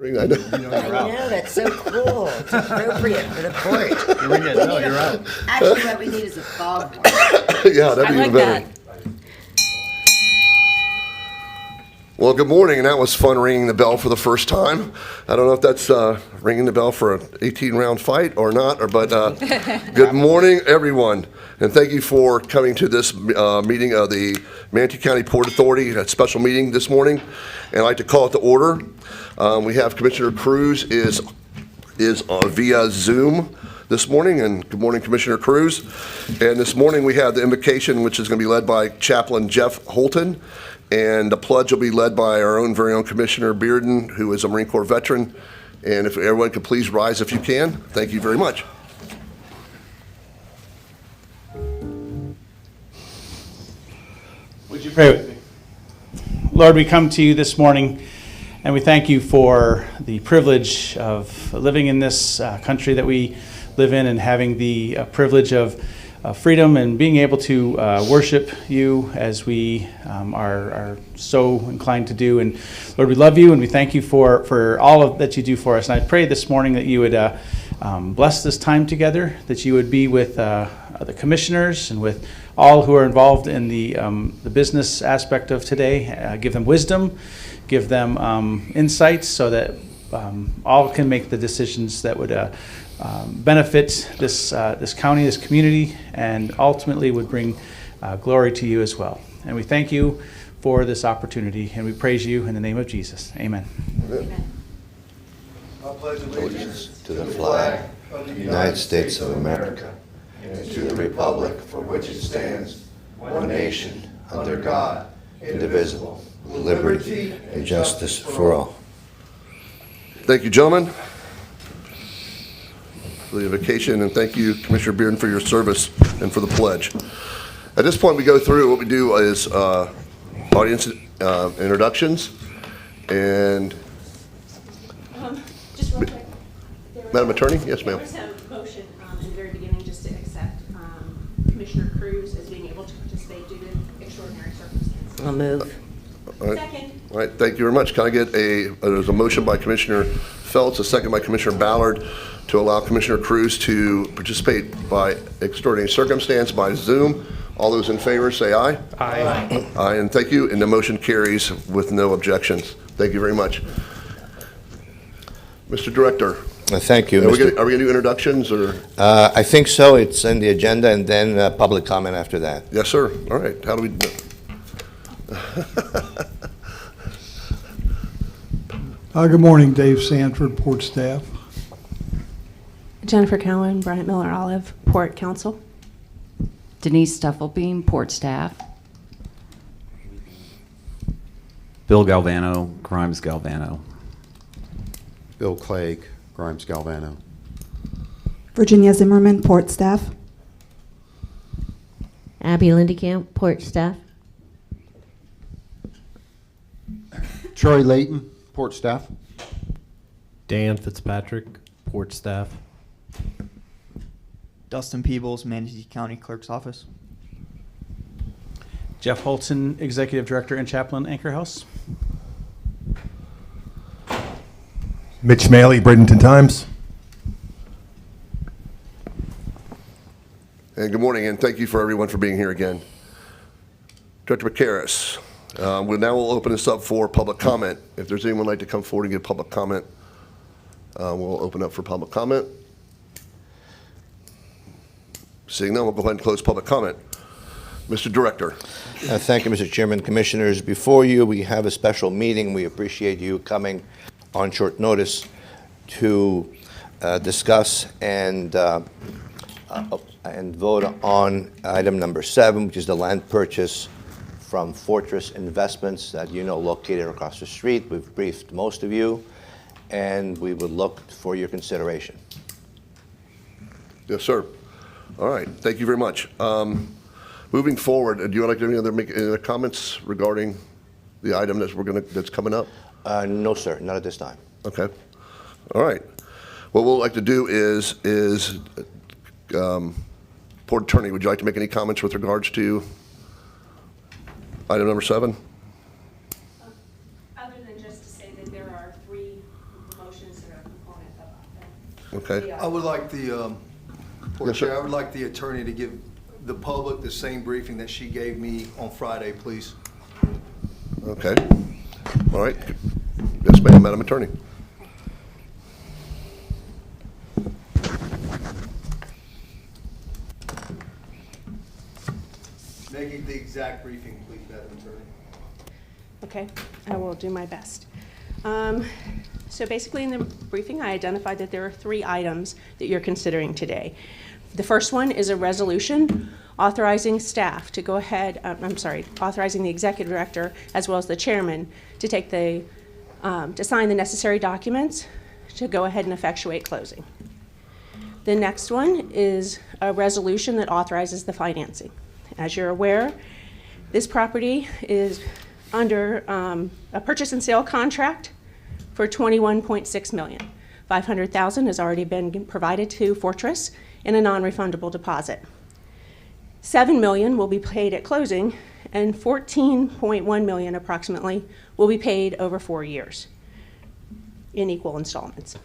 I know. I know, that's so cool. It's appropriate for the port. You're out. Actually, what we need is a foghorn. Yeah, that'd be even better. Well, good morning, and that was fun ringing the bell for the first time. I don't know if that's ringing the bell for an 18-round fight or not, but good morning, everyone, and thank you for coming to this meeting of the Manatee County Port Authority, a special meeting this morning, and I'd like to call it to order. We have Commissioner Cruz is via Zoom this morning, and good morning, Commissioner Cruz. And this morning we have the invocation, which is going to be led by Chaplain Jeff Holton, and the pledge will be led by our own very own Commissioner Bearden, who is a Marine Corps veteran. And if everyone could please rise if you can. Thank you very much. Would you pray with me? Lord, we come to you this morning, and we thank you for the privilege of living in this country that we live in, and having the privilege of freedom and being able to worship you as we are so inclined to do. And Lord, we love you, and we thank you for all of that you do for us. And I pray this morning that you would bless this time together, that you would be with the commissioners and with all who are involved in the business aspect of today. Give them wisdom, give them insights, so that all can make the decisions that would benefit this county, this community, and ultimately would bring glory to you as well. And we thank you for this opportunity, and we praise you in the name of Jesus. Amen. Amen. I pledge allegiance to the flag of the United States of America and to the republic for which it stands, one nation, under God, indivisible, with liberty and justice for all. Thank you, gentlemen, for the invocation, and thank you, Commissioner Bearden, for your service and for the pledge. At this point, we go through, what we do is audience introductions, and just real quick. Madam Attorney? Yes, ma'am. There was a motion in the very beginning just to accept Commissioner Cruz as being able to participate due to extraordinary circumstances. I'll move. All right. Second. All right, thank you very much. Can I get there's a motion by Commissioner Feltz, a second by Commissioner Ballard, to allow Commissioner Cruz to participate by extraordinary circumstance by Zoom. All those in favor say aye. Aye. Aye, and thank you, and the motion carries with no objections. Thank you very much. Mr. Director. Thank you, Are we Mr. going to do introductions, or? I think so. It's in the agenda, and then public comment after that. Yes, sir. All right, how do we do? Good morning, Dave Sanford, Port Staff. Jennifer Cowan, Bryant Miller Olive, Port Council. Denise Stuffelbeam, Port Staff. Bill Galvano, Grimes Galvano. Bill Clegg, Grimes Galvano. Virginia Zimmerman, Port Staff. Abby Lindekamp, Port Staff. Troy Layton, Port Staff. Dan Fitzpatrick, Port Staff. Dustin Peebles, Manatee County Clerk's Office. Jeff Holton, Executive Director and Chaplain, Anchor House. Mitch Maley, Bradenton Times. And good morning, and thank you for everyone for being here again. Director McCarris, we'll open this up for public comment. If there's anyone who'd like to come forward and give public comment, we'll open up for public comment. Seeing none, we'll go ahead and close public comment. Mr. Director. Thank you, Mr. Chairman. Commissioners, before you, we have a special meeting. We appreciate you coming on short notice to discuss and vote on item number 7, which is the land purchase from Fortress Investments that you know located across the street. We've briefed most of you, and we would look for your consideration. Yes, sir. All right, thank you very much. Moving forward, do you like to make any other comments regarding the item that's coming up? No, sir, not at this time. Okay. All right. What we'll like to do is Port Attorney, would you like to make any comments with regards to item number 7? Other than just to say that there are 3 motions that are a component of that. Okay. I would like the, Yes, sir. I would like the attorney to give the public the same briefing that she gave me on Friday, please. Okay. All right. Yes, ma'am, Madam Attorney. Make it the exact briefing, please, Madam Attorney. Okay, I will do my best. So basically in the briefing, I identified that there are 3 items that you're considering today. The first one is a resolution authorizing staff to go ahead, authorizing the executive director as well as the chairman to take to sign the necessary documents to go ahead and effectuate closing. The next one is a resolution that authorizes the financing. As you're aware, this property is under a purchase and sale contract for $21.6 million. $500,000 has already been provided to Fortress in a non-refundable deposit. $7 million will be paid at closing, and $14.1 million approximately will be paid over 4 years in equal installments.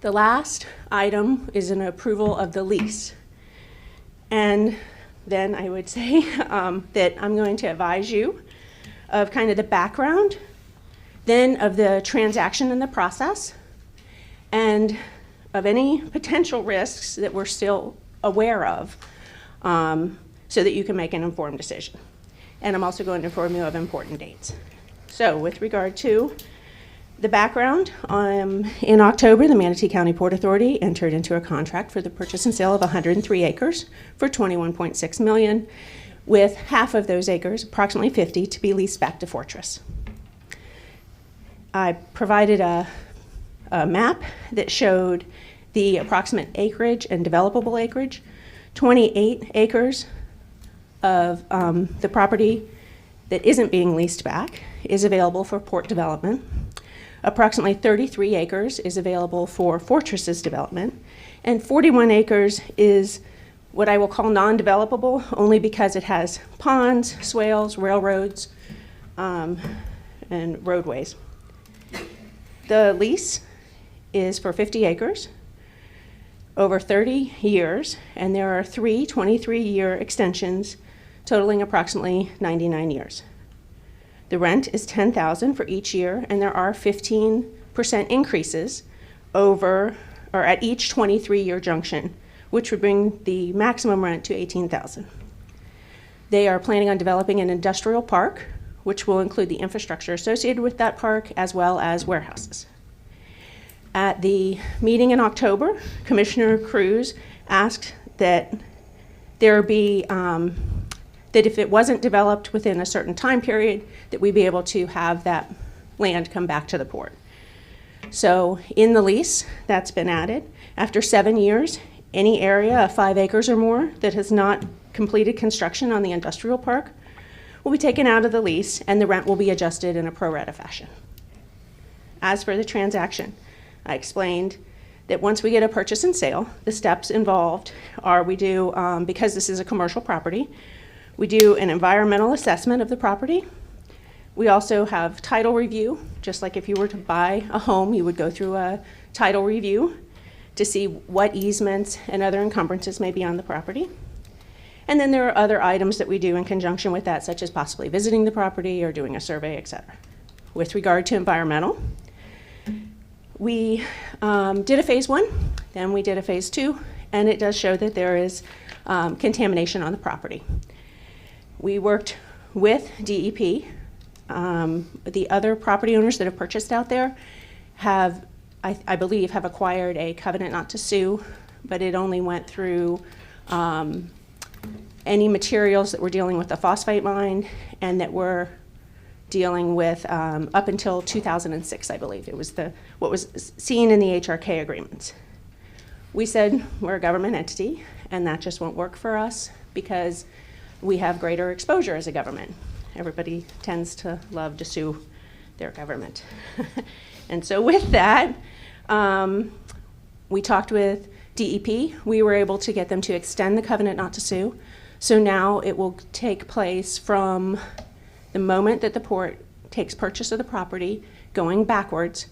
The last item is an approval of the lease. And then I would say that I'm going to advise you of kind of the background, then of the transaction and the process, and of any potential risks that we're still aware of, so that you can make an informed decision. And I'm also going to inform you of important dates. So with regard to the background, in October, the Manatee County Port Authority entered into a contract for the purchase and sale of 103 acres for $21.6 million, with half of those acres, approximately 50, to be leased back to Fortress. I provided a map that showed the approximate acreage and developable acreage. 28 acres of the property that isn't being leased back is available for port development. Approximately 33 acres is available for Fortress's development, and 41 acres is what I will call non-developable, only because it has ponds, swales, railroads, and roadways. The lease is for 50 acres over 30 years, and there are 3 23-year extensions totaling approximately 99 years. The rent is $10,000 for each year, and there are 15% increases at each 23-year junction, which would bring the maximum rent to $18,000. They are planning on developing an industrial park, which will include the infrastructure associated with that park, as well as warehouses. At the meeting in October, Commissioner Cruz asked that there be that if it wasn't developed within a certain time period, that we be able to have that land come back to the port. So in the lease, that's been added. After 7 years, any area of 5 acres or more that has not completed construction on the industrial park will be taken out of the lease, and the rent will be adjusted in a pro rata fashion. As for the transaction, I explained that once we get a purchase and sale, the steps involved are we do, because this is a commercial property, we do an environmental assessment of the property. We also have title review. Just like if you were to buy a home, you would go through a title review to see what easements and other encumbrances may be on the property. And then there are other items that we do in conjunction with that, such as possibly visiting the property or doing a survey, etc. With regard to environmental, we did a phase 1, then we did a phase 2, and it does show that there is contamination on the property. We worked with DEP. The other property owners that have purchased out there have, I believe, have acquired a covenant not to sue, but it only went through any materials that were dealing with the phosphate mine and that were dealing with up until 2006, I believe. It was what was seen in the HRK agreements. We said we're a government entity, and that just won't work for us because we have greater exposure as a government. Everybody tends to love to sue their government. And so with that, we talked with DEP. We were able to get them to extend the covenant not to sue. So now it will take place from the moment that the port takes purchase of the property, going backwards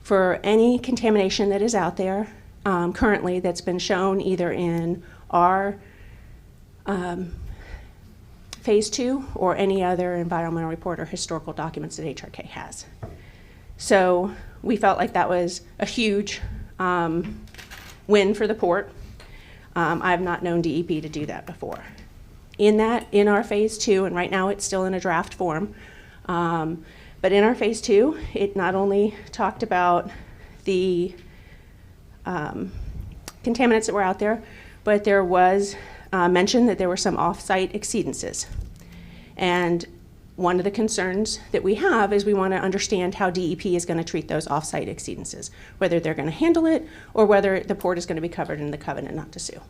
for any contamination that is out there currently that's been shown either in our Phase 2 or any other environmental report or historical documents that HRK has. So we felt like that was a huge win for the port. I've not known DEP to do that before. In our Phase 2, and right now it's still in a draft form, but in our Phase 2, it not only talked about the contaminants that were out there, but there was mention that there were some off-site exceedances. And one of the concerns that we have is we want to understand how DEP is going to treat those off-site exceedances, whether they're going to handle it or whether the port is going to be covered in the covenant not to sue.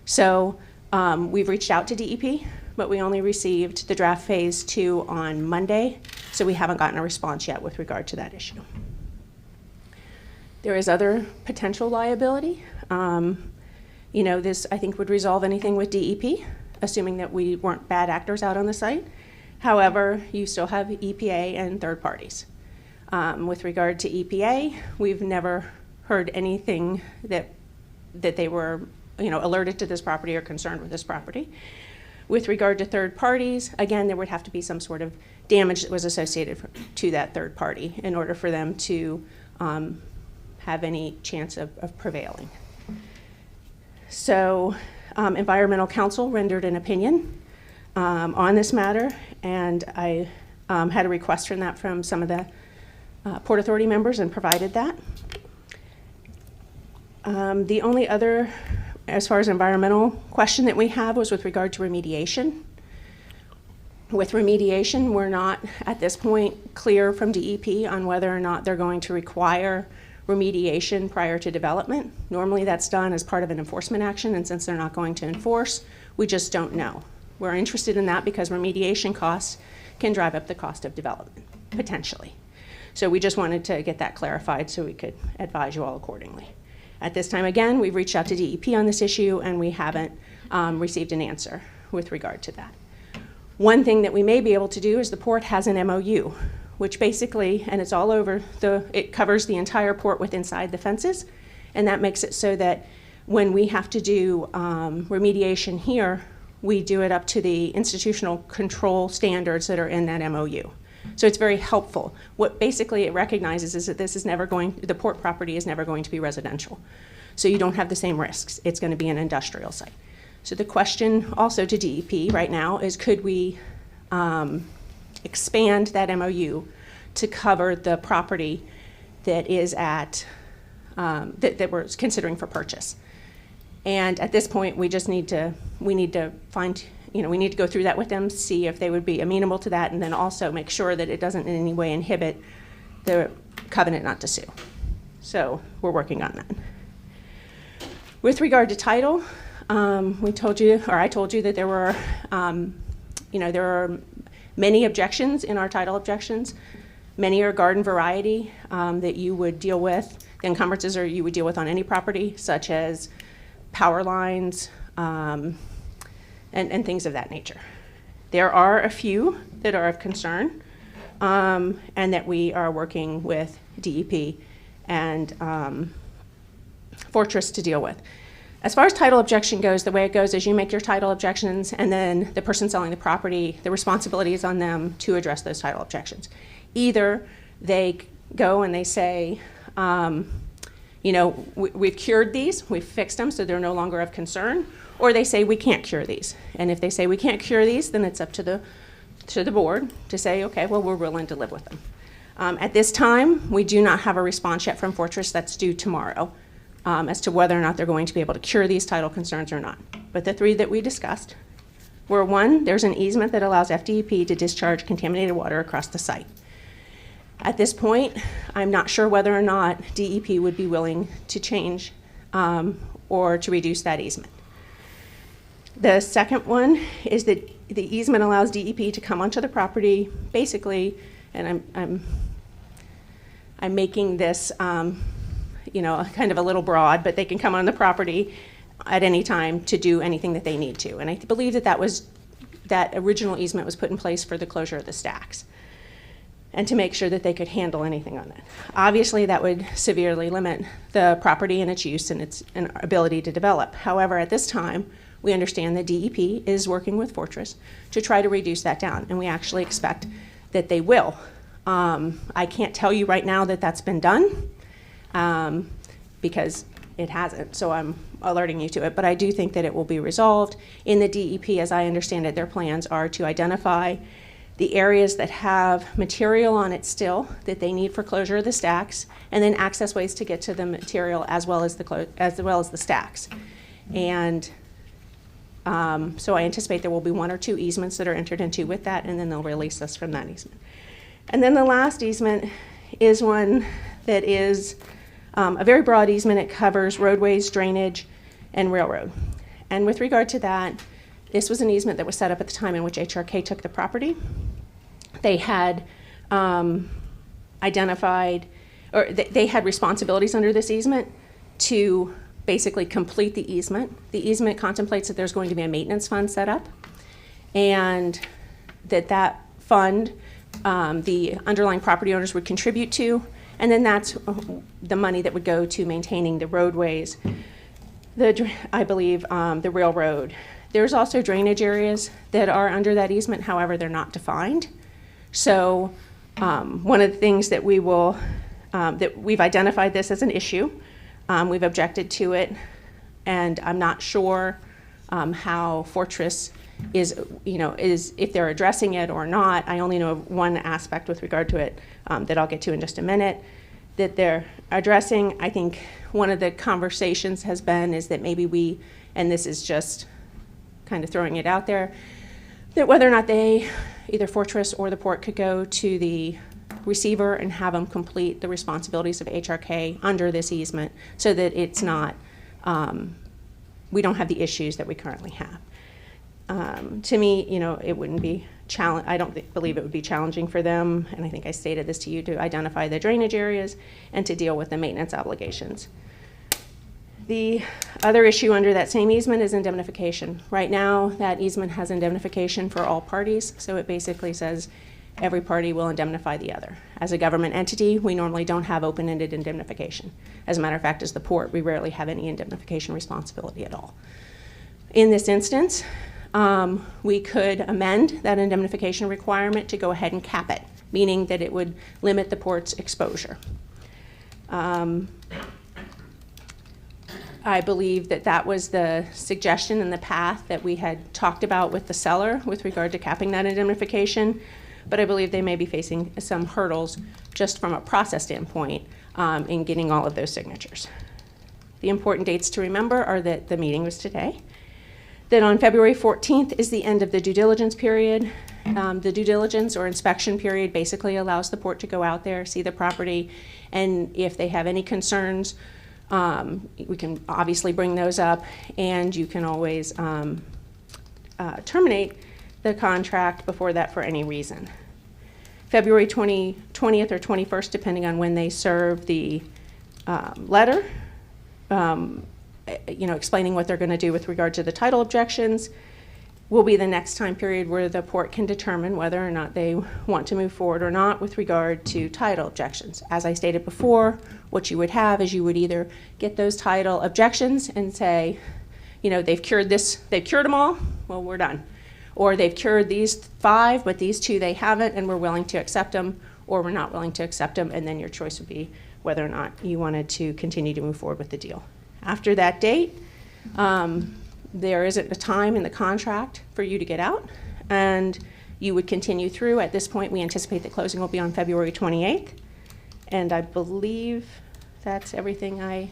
So we've reached out to DEP, but we only received the draft Phase 2 on Monday, so we haven't gotten a response yet with regard to that issue. There is other potential liability. This, I think, would resolve anything with DEP, assuming that we weren't bad actors out on the site. However, you still have EPA and third parties. With regard to EPA, we've never heard anything that they were, alerted to this property or concerned with this property. With regard to third parties, again, there would have to be some sort of damage that was associated to that third party in order for them to have any chance of prevailing. So Environmental Council rendered an opinion on this matter, and I had a request from that from some of the Port Authority members and provided that. The only other, as far as environmental question that we have was with regard to remediation. With remediation, we're not at this point clear from DEP on whether or not they're going to require remediation prior to development. Normally that's done as part of an enforcement action, and since they're not going to enforce, we just don't know. We're interested in that because remediation costs can drive up the cost of development, potentially. So we just wanted to get that clarified so we could advise you all accordingly. At this time, again, we've reached out to DEP on this issue, and we haven't received an answer with regard to that. One thing that we may be able to do is the port has an MOU, which basically, and it's all over, it covers the entire port with inside the fences, and that makes it so that when we have to do remediation here, we do it up to the institutional control standards that are in that MOU. So it's very helpful. What basically it recognizes is that the port property is never going to be residential. So you don't have the same risks. It's going to be an industrial site. So the question also to DEP right now is, could we expand that MOU to cover the property that is at, that we're considering for purchase. And at this point, we need to go through that with them, see if they would be amenable to that, and then also make sure that it doesn't in any way inhibit the covenant not to sue. So we're working on that. With regard to title, I told you that there were, there are many objections in our title objections. Many are garden variety that you would deal with. The encumbrances you would deal with on any property, such as power lines and things of that nature. There are a few that are of concern and that we are working with DEP and Fortress to deal with. As far as title objection goes, the way it goes is you make your title objections, and then the person selling the property, the responsibility is on them to address those title objections. Either they go and they say, we've cured these, we've fixed them, so they're no longer of concern, or they say we can't cure these. And if they say we can't cure these, then it's up to the board to say, okay, well, we're willing to live with them. At this time, we do not have a response yet from Fortress. That's due tomorrow. As to whether or not they're going to be able to cure these title concerns or not. But the three that we discussed were, one, there's an easement that allows FDEP to discharge contaminated water across the site. At this point, I'm not sure whether or not DEP would be willing to change or to reduce that easement. The second one is that the easement allows DEP to come onto the property, basically, and I'm making this kind of a little broad, but they can come on the property at any time to do anything that they need to. And I believe that original easement was put in place for the closure of the stacks. and to make sure that they could handle anything on that. Obviously, that would severely limit the property and its use and its ability to develop. However, at this time, we understand that DEP is working with Fortress to try to reduce that down, and we actually expect that they will. I can't tell you right now that that's been done because it hasn't, so I'm alerting you to it, but I do think that it will be resolved. In the DEP, as I understand it, their plans are to identify the areas that have material on it still that they need for closure of the stacks, and then access ways to get to the material as well as the stacks. And so I anticipate there will be 1 or 2 easements that are entered into with that, and then they'll release us from that easement. And then the last easement is one that is a very broad easement. It covers roadways, drainage, and railroad. And with regard to that, this was an easement that was set up at the time in which HRK took the property. They had identified, or they had responsibilities under this easement to basically complete the easement. The easement contemplates that there's going to be a maintenance fund set up, and that fund the underlying property owners would contribute to, and then that's the money that would go to maintaining the roadways, I believe the railroad. There's also drainage areas that are under that easement, however, they're not defined. So one of the things that we will, that we've identified this as an issue, we've objected to it, and I'm not sure how Fortress is if they're addressing it or not. I only know of one aspect with regard to it that I'll get to in just a minute that they're addressing. I think one of the conversations has been is that maybe we, and this is just kind of throwing it out there, that whether or not they, either Fortress or the port, could go to the receiver and have them complete the responsibilities of HRK under this easement so that it's not, we don't have the issues that we currently have. To me, it wouldn't be I don't believe it would be challenging for them, and I think I stated this to you, to identify the drainage areas and to deal with the maintenance obligations. The other issue under that same easement is indemnification. Right now, that easement has indemnification for all parties, so it basically says every party will indemnify the other. As a government entity, we normally don't have open-ended indemnification. As a matter of fact, as the port, we rarely have any indemnification responsibility at all. In this instance, we could amend that indemnification requirement to go ahead and cap it, meaning that it would limit the port's exposure. I believe that was the suggestion and the path that we had talked about with the seller with regard to capping that indemnification, but I believe they may be facing some hurdles just from a process standpoint in getting all of those signatures. The important dates to remember are that the meeting was today, that on February 14th is the end of the due diligence period. The due diligence or inspection period basically allows the port to go out there, see the property, and if they have any concerns, we can obviously bring those up, and you can always terminate the contract before that for any reason. February 20th or 21st, depending on when they serve the letter, explaining what they're going to do with regard to the title objections, will be the next time period where the port can determine whether or not they want to move forward or not with regard to title objections. As I stated before, what you would have is you would either get those title objections and say, they've cured them all, well, we're done. Or they've cured these 5, but these 2 they haven't, and we're willing to accept them, or we're not willing to accept them, and then your choice would be whether or not you wanted to continue to move forward with the deal. After that date, there isn't a time in the contract for you to get out, and you would continue through. At this point, we anticipate that closing will be on February 28th, and I believe that's everything I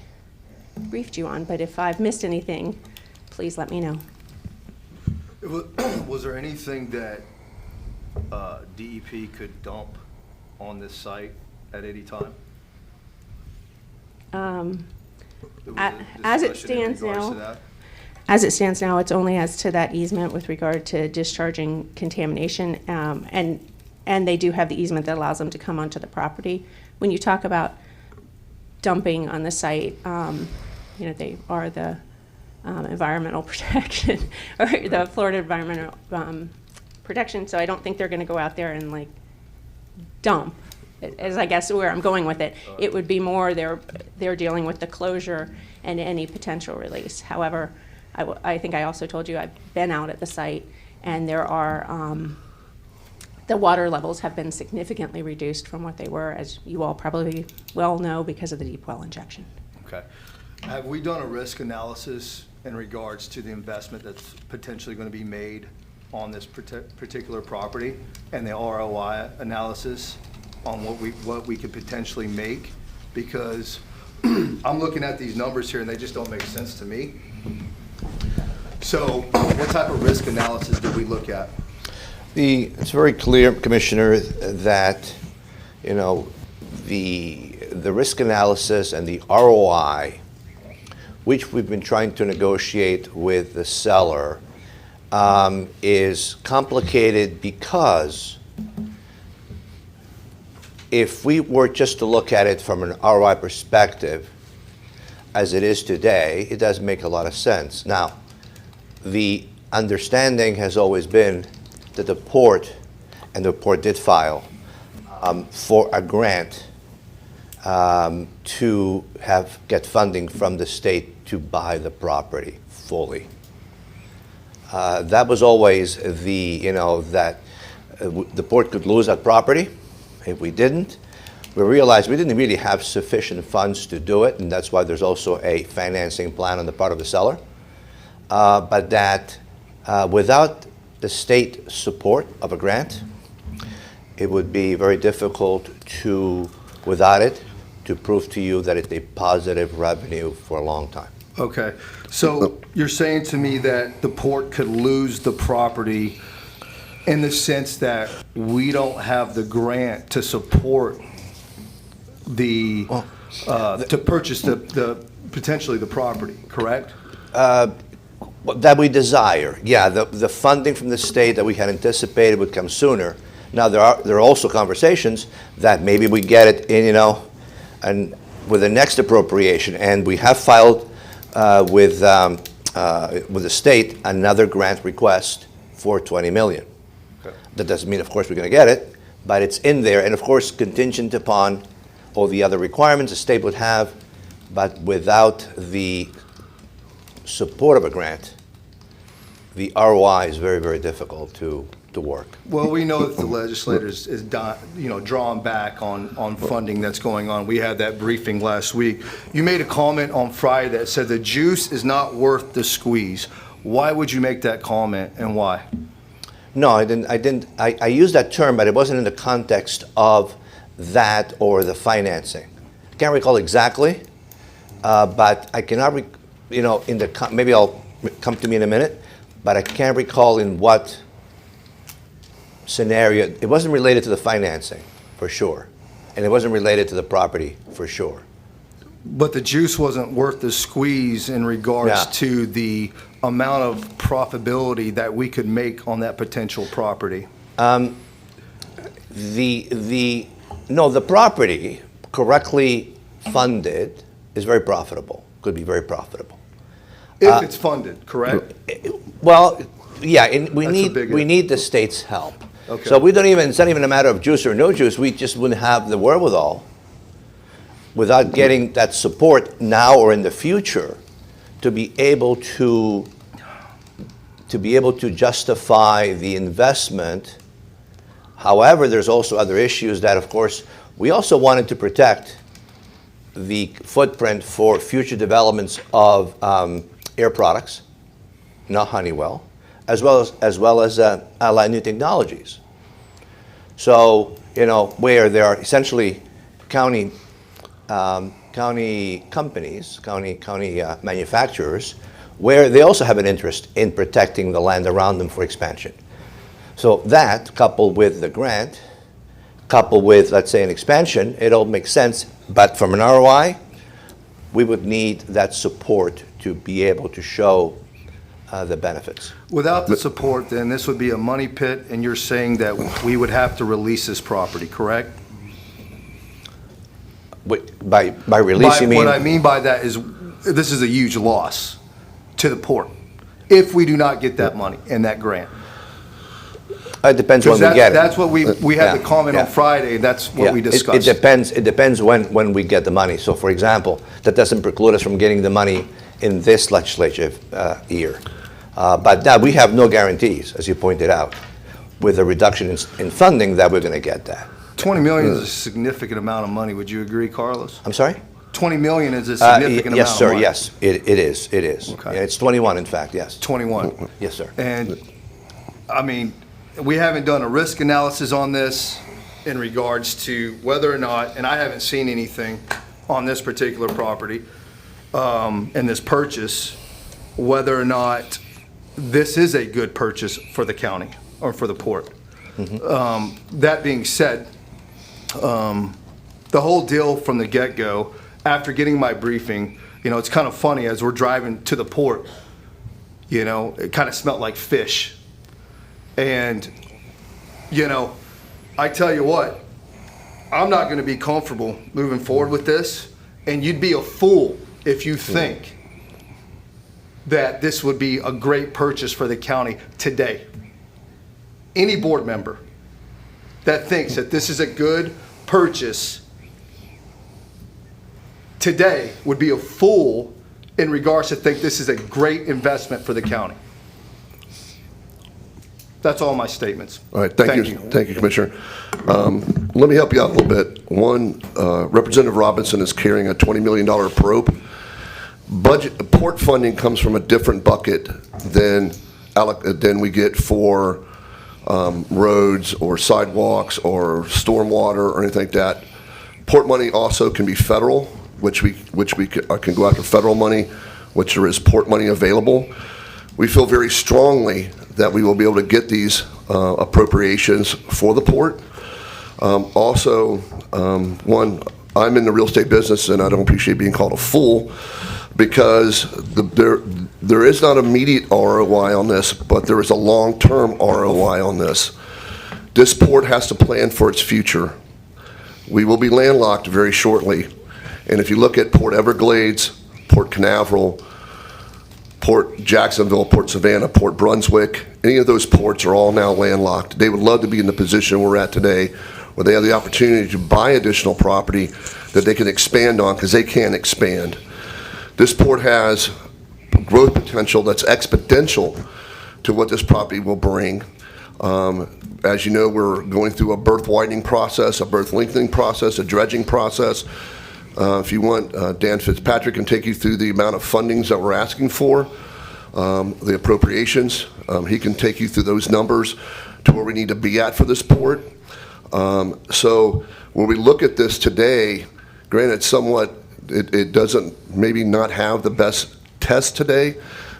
briefed you on, but if I've missed anything, please let me know. Was there anything that DEP could dump on this site at any time? As it stands now, it's only as to that easement with regard to discharging contamination, and they do have the easement that allows them to come onto the property. When you talk about dumping on the site, they are the environmental protection, or the Florida Environmental Protection, so I don't think they're going to go out there and dump, as I guess where I'm going with it. It would be more they're dealing with the closure and any potential release. However, I think I also told you I've been out at the site, and there are, the water levels have been significantly reduced from what they were, as you all probably well know, because of the deep well injection. Okay. Have we done a risk analysis in regards to the investment that's potentially going to be made on this particular property, and the ROI analysis on what we could potentially make? Because I'm looking at these numbers here and they just don't make sense to me. So what type of risk analysis did we look at? It's very clear, Commissioner, that, you know, the risk analysis and the ROI, which we've been trying to negotiate with the seller, is complicated because if we were just to look at it from an ROI perspective, as it is today, it doesn't make a lot of sense. Now, the understanding has always been that the port, and the port did file for a grant to get funding from the state to buy the property fully. That was always that the port could lose that property if we didn't. We realized we didn't really have sufficient funds to do it, and that's why there's also a financing plan on the part of the seller. But that without the state support of a grant, it would be very difficult without it, to prove to you that it's a positive revenue for a long time. Okay, so you're saying to me that the port could lose the property in the sense that we don't have the grant to support to purchase potentially the property, correct? That we desire, yeah. The funding from the state that we had anticipated would come sooner. Now there are also conversations that maybe we get it in, and with the next appropriation, and we have filed with the state another grant request for $20 million. Okay. That doesn't mean, of course, we're going to get it, but it's in there, and of course, contingent upon all the other requirements the state would have, but without the support of a grant, the ROI is very, very difficult to work. Well, we know that the legislators is drawn back on funding that's going on. We had that briefing last week. You made a comment on Friday that said the juice is not worth the squeeze. Why would you make that comment, and why? No, I didn't. I used that term, but it wasn't in the context of that or the financing. I can't recall exactly, but I cannot, maybe I'll come to me in a minute, but I can't recall in what scenario. It wasn't related to the financing, for sure, and it wasn't related to the property, for sure. But the juice wasn't worth the squeeze in regards to the amount of profitability that we could make on that potential property. The property correctly funded is very profitable. Could be very profitable. If it's funded, correct? Well, yeah, and we need the state's help. Okay. So it's not even a matter of juice or no juice. We just wouldn't have the wherewithal without getting that support now or in the future to be able to justify the investment. However, there's also other issues that, of course, we also wanted to protect the footprint for future developments of air products, not Honeywell, as well as Allied New Technologies. So, where there are essentially county companies, county manufacturers, where they also have an interest in protecting the land around them for expansion. So that, coupled with the grant, coupled with, let's say, an expansion, it all makes sense. But from an ROI, we would need that support to be able to show the benefits. Without the support, then this would be a money pit, and you're saying that we would have to release this property, correct? By releasing, what I mean by that is this is a huge loss to the port if we do not get that money and that grant. It depends when we Because get it. that's what we had the Yeah, comment on yeah. Friday, that's what Yeah, we it discussed. depends when we get the money. So for example, that doesn't preclude us from getting the money in this legislative year. But now we have no guarantees, as you pointed out, with a reduction in funding that we're going to get that. 20 million is a significant amount of money, would you agree, Carlos? I'm sorry? 20 million is a significant amount Yes, of sir, money. yes, it is. Okay. Yeah, it's 21, in fact, yes. 21. Yes, sir. And, I mean, we haven't done a risk analysis on this in regards to whether or not, and I haven't seen anything on this particular property, and this purchase, whether or not this is a good purchase for the county or for the port. That being said, the whole deal from the get-go, after getting my briefing, you know, it's kind of funny as we're driving to the port, you know, it kind of smelled like fish. And, you know, I tell you what, I'm not going to be comfortable moving forward with this, and you'd be a fool if you think that this would be a great purchase for the county today. Any board member that thinks that this is a good purchase today would be a fool in regards to think this is a great investment for the county. That's all my statements. All right, thank you. Thank you, Commissioner. Let me help you out a little bit. One, Representative Robinson is carrying a $20 million probe. Port funding comes from a different bucket than we get for roads or sidewalks or stormwater or anything like that. Port money also can be federal, which we can go after federal money, which there is port money available. We feel very strongly that we will be able to get these appropriations for the port. Also, one, I'm in the real estate business and I don't appreciate being called a fool because there is not immediate ROI on this, but there is a long-term ROI on this. This port has to plan for its future. We will be landlocked very shortly. And if you look at Port Everglades, Port Canaveral, Port Jacksonville, Port Savannah, Port Brunswick, any of those ports are all now landlocked. They would love to be in the position we're at today where they have the opportunity to buy additional property that they can expand on because they can expand. This port has growth potential that's exponential to what this property will bring. As you know, we're going through a berth widening process, a berth lengthening process, a dredging process. If you want, Dan Fitzpatrick can take you through the amount of fundings that we're asking for, the appropriations. He can take you through those numbers to where we need to be at for this port. So when we look at this today, granted, it doesn't maybe not have the best test today,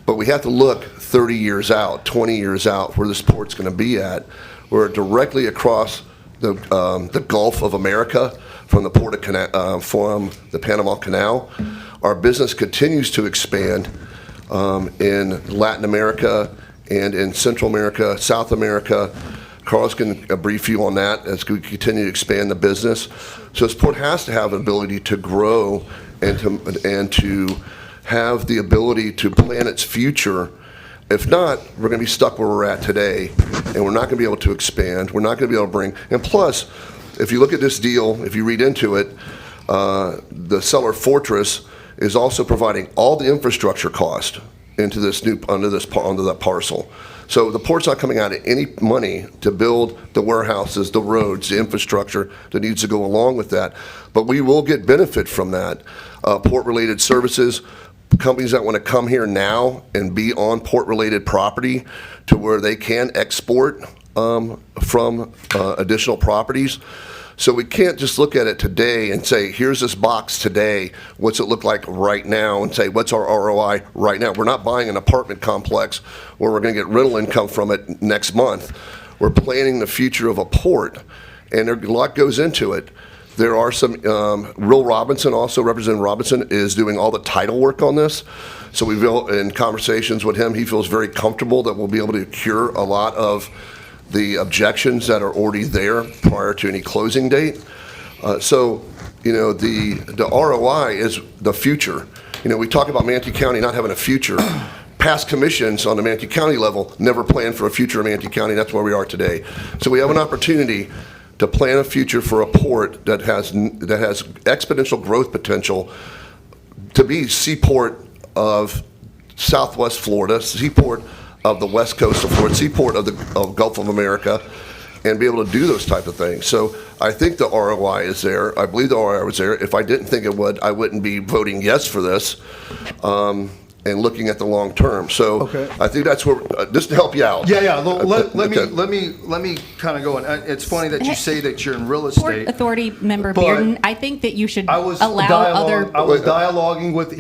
but we have to look 30 years out, 20 years out where this port's going to be at. We're directly across the Gulf of America from the from the Panama Canal. Our business continues to expand in Latin America and in Central America, South America. Carlos can brief you on that as we continue to expand the business. So this port has to have an ability to grow and to have the ability to plan its future. If not, we're going to be stuck where we're at today, and we're not going to be able to expand. We're not going to be able to bring. And plus, if you look at this deal, if you read into it, the seller Fortress is also providing all the infrastructure cost into this onto that parcel. So the port's not coming out of any money to build the warehouses, the roads, the infrastructure that needs to go along with that. But we will get benefit from that. Port-related services, companies that want to come here now and be on port-related property to where they can export from additional properties. So we can't just look at it today and say, here's this box today, what's it look like right now, and say, what's our ROI right now? We're not buying an apartment complex where we're going to get rental income from it next month. We're planning the future of a port, and a lot goes into it. There are some, Representative Robinson is doing all the title work on this. So we've been in conversations with him. He feels very comfortable that we'll be able to cure a lot of the objections that are already there prior to any closing date. So, you know, the ROI is the future. You know, we talk about Manatee County not having a future. past commissions on the Manatee County level never planned for a future in Manatee County. That's where we are today. So we have an opportunity to plan a future for a port that has exponential growth potential to be seaport of Southwest Florida, seaport of the West Coast of Florida, seaport of the Gulf of America, and be able to do those type of things. So I think the ROI is there. I believe the ROI was there. If I didn't think it would, I wouldn't be voting yes for this. And looking at the long term. So Okay. I think that's where, just to help you out. Yeah. Let Okay. me kind of go in. It's funny that you say that you're in real Port estate. Authority Member But Bearden, I think that you should I was allow other. I was dialoguing with,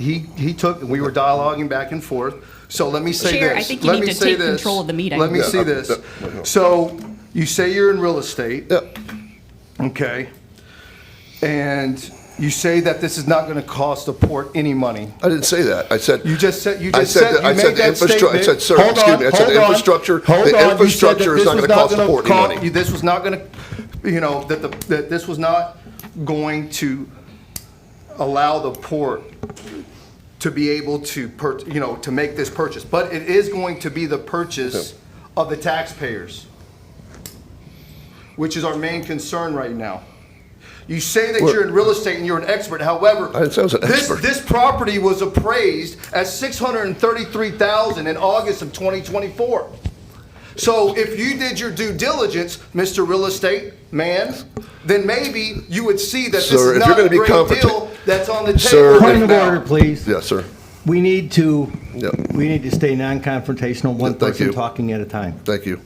we were dialoguing back and forth. So let me say this. Chair, I think you Let need me to say take this. control of the meeting. Let me see this. So you say you're in real estate. Yep. Okay. And you say that this is not going to cost the port any money. I didn't say that. I said. You just said, you I just said said, that- I you said made the that infrastructure- I statement. said, sir, Hold excuse on, me, I said the hold on, infrastructure- hold the on. You said infrastructure that is this not was gonna cost the gonna port any money. This was not going to, that this was not going to allow the port to be able to, to make this purchase. But it is going to be the purchase of the taxpayers, which is our main concern right now. You say that you're in real estate and you're an expert. However, I didn't say I was an expert. this property was appraised at $633,000 in August of 2024. So if you did your due diligence, Mr. Real Estate Man, then maybe you would see that this Sir, is if not you're a gonna be great competent- deal that's on the Sir, table. if- Point of now. order, please. Yes, sir. We need to Yep. stay non-confrontational, one Thank person you. talking at a time. Thank you.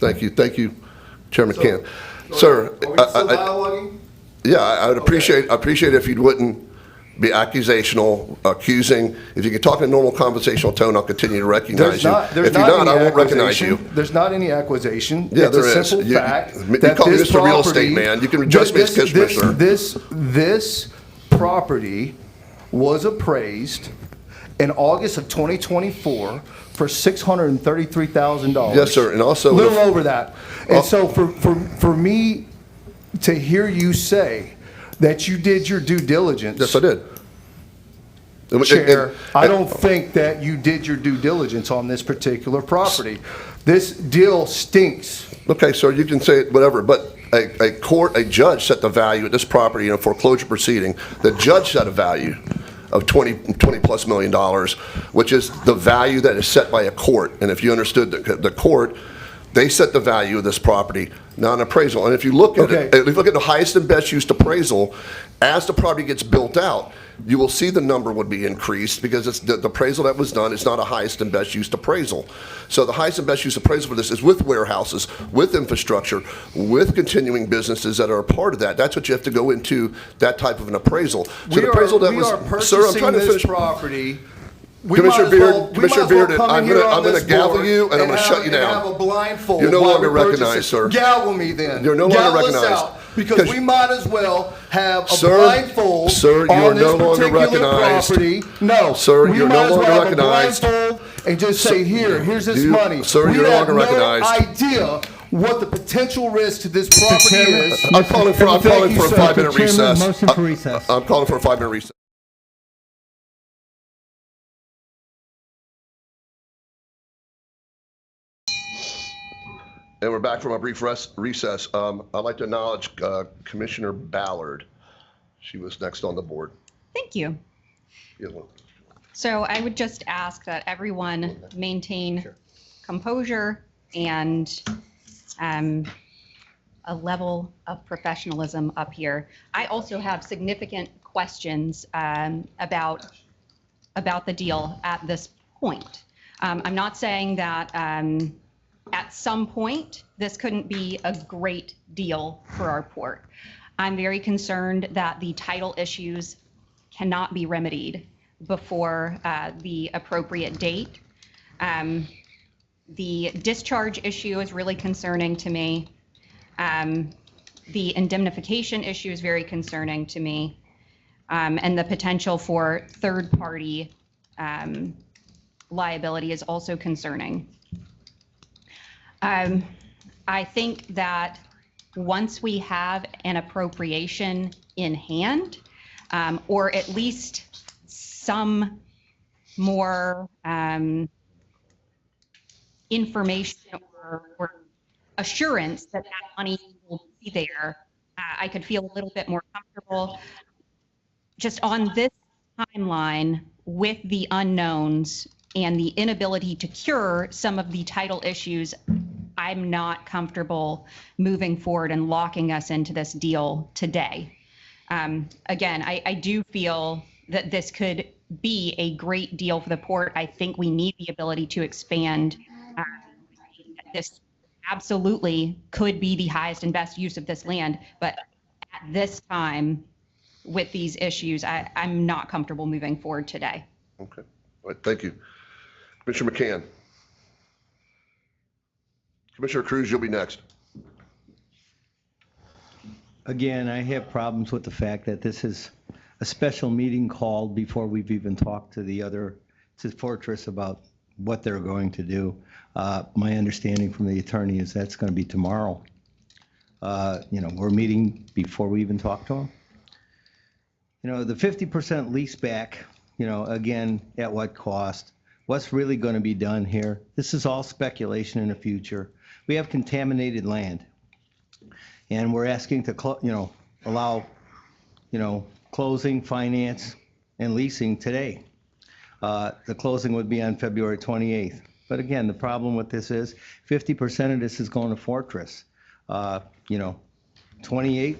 Thank you, Chairman Kent. Sir, Are we still dialoguing? yeah, I would appreciate if you wouldn't be accusational, accusing. If you could talk in a normal conversational tone, I'll continue to recognize you. There's If you're not, any I won't recognize accusation. you. There's not any accusation. Yeah, It's there a is. simple You fact call me this Mr. Real Estate property- Man. You can address me as Commissioner. This property was appraised in August of 2024 for $633,000. Yes, sir, and also- a little over that. And so for me to hear you say that you did your due diligence. Yes, I did. Chair, I don't think that you did your due diligence on this particular property. This deal stinks. Okay, sir, you can say whatever, but a judge set the value of this property in a foreclosure proceeding. The judge set a value of $20 plus million, which is the value that is set by a court. And if you understood the court, they set the value of this property, not an appraisal. And if you look at it, if you look at the highest and best used appraisal, as the property gets built out, you will see the number would be increased because it's the appraisal that was done is not a highest and best used appraisal. So the highest and best use appraisal for this is with warehouses, with infrastructure, with continuing businesses that are a part of that. That's what you have to go into, that type of an appraisal. So the appraisal that was, sir, I'm trying to finish. Property. Commissioner Bearden, I'm going to gavel you and I'm going to shut you down. Have a blindfold. You're no while longer we purchase recognized, it. sir. Gavel me then. You're no longer Gavel us recognized. out, because we might as well have a Sir, blindfold sir, you on are this no longer particular recognized. property. No, Sir, we you're might no as well longer have a recognized. blindfold and just say, here's this money. Sir, we you're no have longer recognized. No idea what the potential risk to this property is. I'm calling for a 5-minute recess. Motion for recess. I'm calling for a 5-minute recess. And we're back from a brief recess. I'd like to acknowledge Commissioner Ballard. She was next on the board. Thank you. So I would just ask that everyone maintain composure and a level of professionalism up here. I also have significant questions about the deal at this point. I'm not saying that at some point this couldn't be a great deal for our port. I'm very concerned that the title issues cannot be remedied before the appropriate date. The discharge issue is really concerning to me. The indemnification issue is very concerning to me. And the potential for third-party liability is also concerning. I think that once we have an appropriation in hand, or at least some more information or assurance that that money will be there, I could feel a little bit more comfortable. Just on this timeline with the unknowns and the inability to cure some of the title issues, I'm not comfortable moving forward and locking us into this deal today. Again, I do feel that this could be a great deal for the port. I think we need the ability to expand. This absolutely could be the highest and best use of this land, but at this time, with these issues, I'm not comfortable moving forward today. Okay. All right, thank you. Commissioner McCann. Commissioner Cruz, you'll be next. Again, I have problems with the fact that this is a special meeting called before we've even talked to the other, to Fortress about what they're going to do. My understanding from the attorney is that's going to be tomorrow. We're meeting before we even talk to them. The 50% lease back, again, at what cost? What's really going to be done here? This is all speculation in the future. We have contaminated land. And we're asking to, allow, closing, finance, and leasing today. The closing would be on February 28th. But again, the problem with this is 50% of this is going to Fortress. 28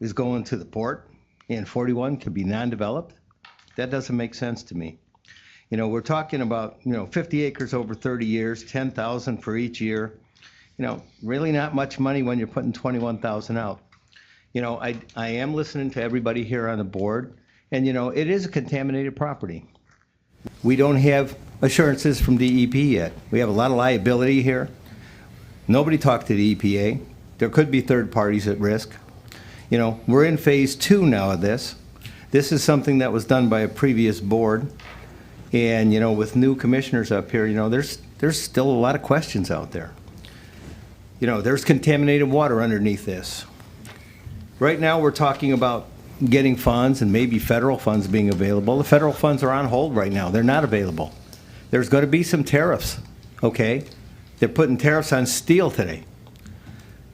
is going to the port, and 41 could be non-developed. That doesn't make sense to me. We're talking about, 50 acres over 30 years, 10,000 for each year. Really not much money when you're putting 21,000 out. I am listening to everybody here on the board, and it is a contaminated property. We don't have assurances from DEP yet. We have a lot of liability here. Nobody talked to the EPA. There could be third parties at risk. We're in phase 2 now of this. This is something that was done by a previous board. And, with new commissioners up here, there's still a lot of questions out there. There's contaminated water underneath this. Right now, we're talking about getting funds and maybe federal funds being available. The federal funds are on hold right now. They're not available. There's going to be some tariffs, okay? They're putting tariffs on steel today.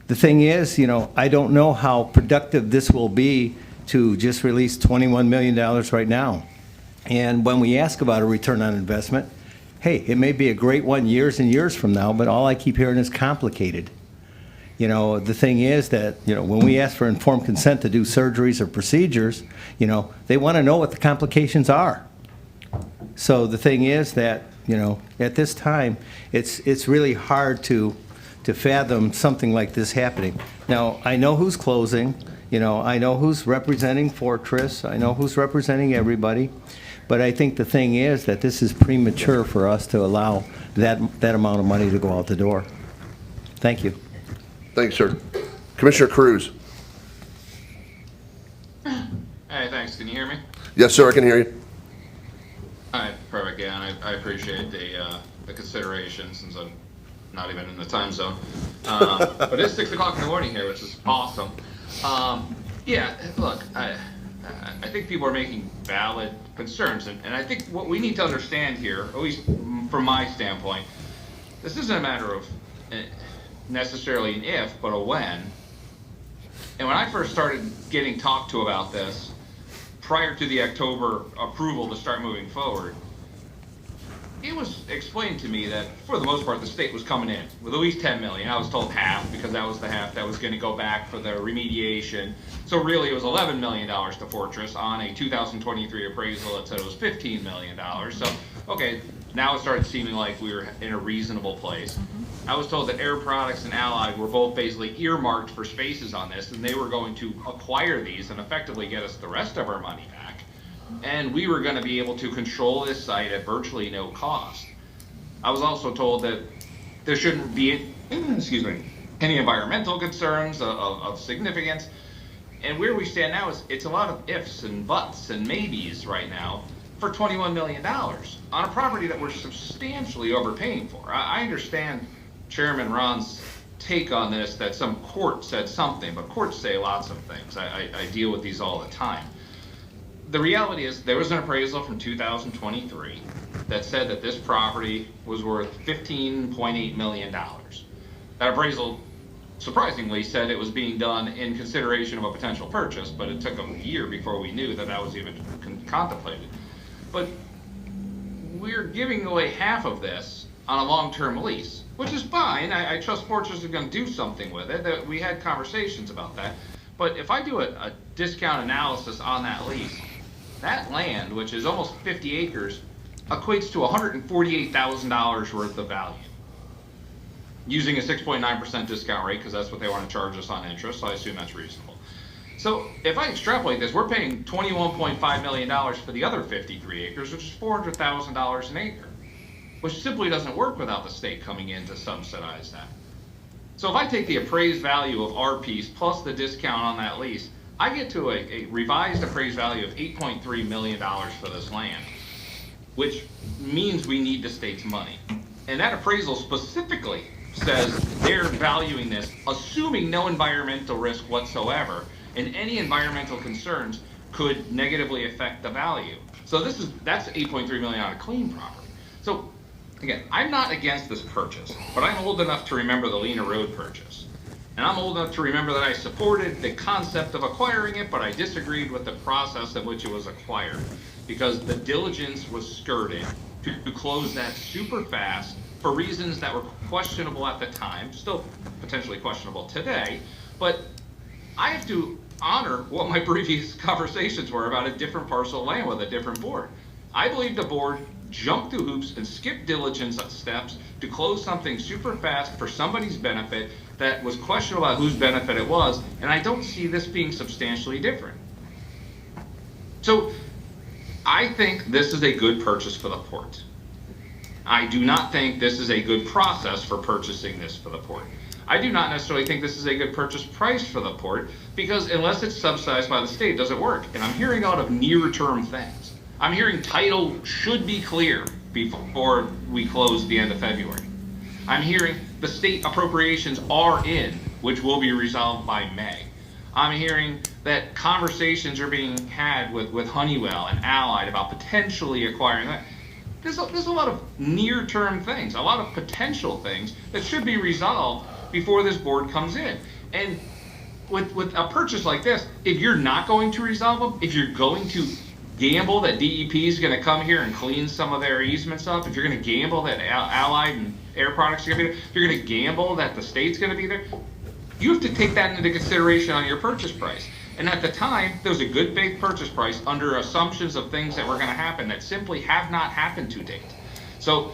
The thing is, I don't know how productive this will be to just release $21 million right now. And when we ask about a return on investment, hey, it may be a great one years and years from now, but all I keep hearing is complicated. The thing is that, when we ask for informed consent to do surgeries or procedures, they want to know what the complications are. So the thing is that, at this time, it's really hard to fathom something like this happening. Now, I know who's closing, I know who's representing Fortress, I know who's representing everybody, but I think the thing is that this is premature for us to allow that amount of money to go out the door. Thank you. Thanks, sir. Commissioner Cruz. Hey, thanks. Can you hear me? Yes, sir, I can hear you. All right, perfect. Yeah, I appreciate the consideration since I'm not even in the time zone. But it's 6 o'clock in the morning here, which is awesome. Yeah, look, I think people are making valid concerns, and I think what we need to understand here, at least from my standpoint, this isn't a matter of necessarily an if, but a when. And when I first started getting talked to about this, prior to the October approval to start moving forward, it was explained to me that for the most part the state was coming in with at least 10 million. I was told half because that was the half that was going to go back for the remediation. So really it was $11 million to Fortress on a 2023 appraisal that said it was $15 million. So, okay, now it started seeming like we were in a reasonable place. I was told that Air Products and Allied were both basically earmarked for spaces on this, and they were going to acquire these and effectively get us the rest of our money back. And we were going to be able to control this site at virtually no cost. I was also told that there shouldn't be, excuse me, any environmental concerns of significance. And where we stand now is it's a lot of ifs and buts and maybes right now for $21 million on a property that we're substantially overpaying for. I understand Chairman Ron's take on this, that some court said something, but courts say lots of things. I deal with these all the time. the reality is there was an appraisal from 2023 that said that this property was worth $15.8 million. That appraisal surprisingly said it was being done in consideration of a potential purchase, but it took a year before we knew that that was even contemplated. But we're giving away half of this on a long-term lease, which is fine. I trust Fortress is going to do something with it. We had conversations about that. But if I do a discount analysis on that lease, that land, which is almost 50 acres, equates to $148,000 worth of value. Using a 6.9% discount rate, because that's what they want to charge us on interest, so I assume that's reasonable. So if I extrapolate this, we're paying $21.5 million for the other 53 acres, which is $400,000 an acre, which simply doesn't work without the state coming in to subsidize that. So if I take the appraised value of our piece plus the discount on that lease, I get to a revised appraised value of $8.3 million for this land, which means we need the state's money. And that appraisal specifically says they're valuing this, assuming no environmental risk whatsoever, and any environmental concerns could negatively affect the value. So that's $8.3 million on a clean property. So again, I'm not against this purchase, but I'm old enough to remember the Lena Road purchase. And I'm old enough to remember that I supported the concept of acquiring it, but I disagreed with the process in which it was acquired, because the diligence was skirted to close that super fast for reasons that were questionable at the time, still potentially questionable today, but I have to honor what my previous conversations were about a different parcel of land with a different board. I believe the board jumped through hoops and skipped diligence steps to close something super fast for somebody's benefit that was questionable about whose benefit it was, and I don't see this being substantially different. So I think this is a good purchase for the port. I do not think this is a good process for purchasing this for the port. I do not necessarily think this is a good purchase price for the port, because unless it's subsidized by the state, it doesn't work. And I'm hearing out of near-term things. I'm hearing title should be clear before we close the end of February. I'm hearing the state appropriations are in, which will be resolved by May. I'm hearing that conversations are being had with Honeywell and Allied about potentially acquiring that. There's a lot of near-term things, a lot of potential things that should be resolved before this board comes in. And with a purchase like this, if you're not going to resolve them, if you're going to gamble that DEP is going to come here and clean some of their easements up, if you're going to gamble that Allied and Air Products are going to be there, if you're going to gamble that the state's going to be there, you have to take that into consideration on your purchase price. And at the time, there was a good faith purchase price under assumptions of things that were going to happen that simply have not happened to date. So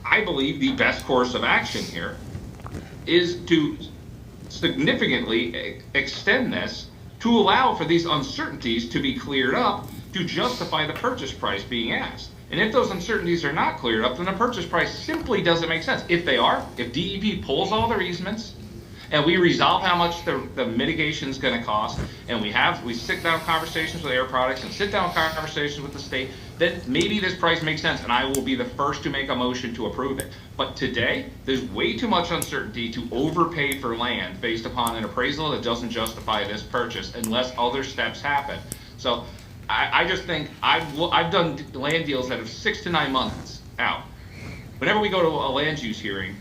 I believe the best course of action here is to significantly extend this to allow for these uncertainties to be cleared up to justify the purchase price being asked. And if those uncertainties are not cleared up, then the purchase price simply doesn't make sense. If they are, if DEP pulls all their easements, and we resolve how much the mitigation is going to cost, and we sit down conversations with Air Products and sit down conversations with the state, then maybe this price makes sense, and I will be the first to make a motion to approve it. But today, there's way too much uncertainty to overpay for land based upon an appraisal that doesn't justify this purchase unless other steps happen. So I just think I've done land deals that have 6 to 9 months out. Whenever we go to a land use hearing,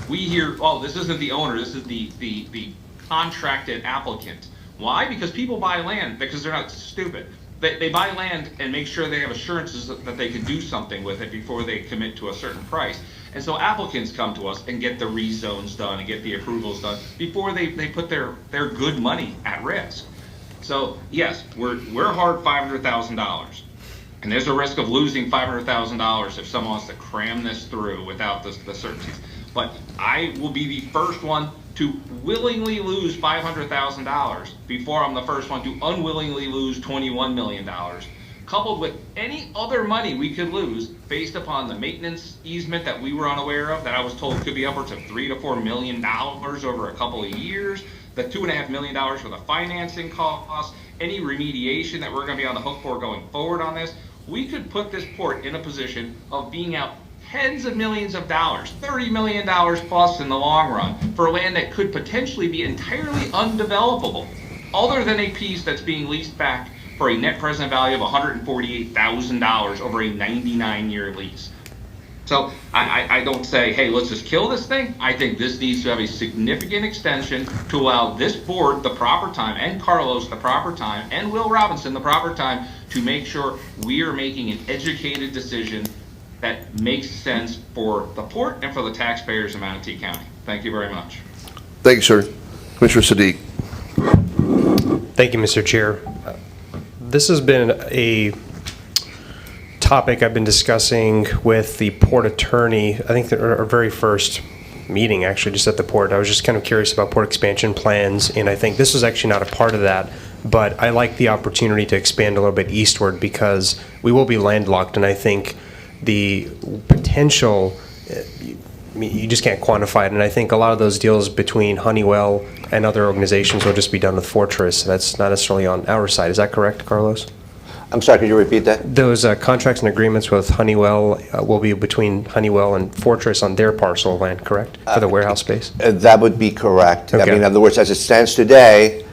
we hear, oh, this isn't the owner, this is the contracted applicant. Why? Because people buy land because they're not stupid. They buy land and make sure they have assurances that they can do something with it before they commit to a certain price. And so applicants come to us and get the rezones done and get the approvals done before they put their good money at risk. So yes, we're hard $500,000. And there's a risk of losing $500,000 if someone wants to cram this through without the certainties. But I will be the first one to willingly lose $500,000 before I'm the first one to unwillingly lose $21 million, coupled with any other money we could lose based upon the maintenance easement that we were unaware of, that I was told could be upwards of $3 to $4 million over a couple of years, the $2.5 million for the financing costs, any remediation that we're going to be on the hook for going forward on this. We could put this port in a position of being out tens of millions of dollars, $30 million plus in the long run, for land that could potentially be entirely undevelopable, other than a piece that's being leased back for a net present value of $148,000 over a 99-year lease. So I don't say, hey, let's just kill this thing. I think this needs to have a significant extension to allow this board the proper time, and Carlos the proper time, and Will Robinson the proper time to make sure we are making an educated decision that makes sense for the port and for the taxpayers in Manatee County. Thank you very much. Thank you, sir. Commissioner Sadiq. Thank you, Mr. Chair. This has been a topic I've been discussing with the port attorney. I think our very first meeting, actually, just at the port. I was just kind of curious about port expansion plans, and I think this is actually not a part of that, but I like the opportunity to expand a little bit eastward because we will be landlocked, and I think the potential, you just can't quantify it, and I think a lot of those deals between Honeywell and other organizations will just be done with Fortress. That's not necessarily on our side. Is that correct, Carlos? I'm sorry, could you repeat that? Those contracts and agreements with Honeywell will be between Honeywell and Fortress on their parcel of land, correct? For the warehouse space? That would be correct. Okay. I mean, in other words, as it stands today,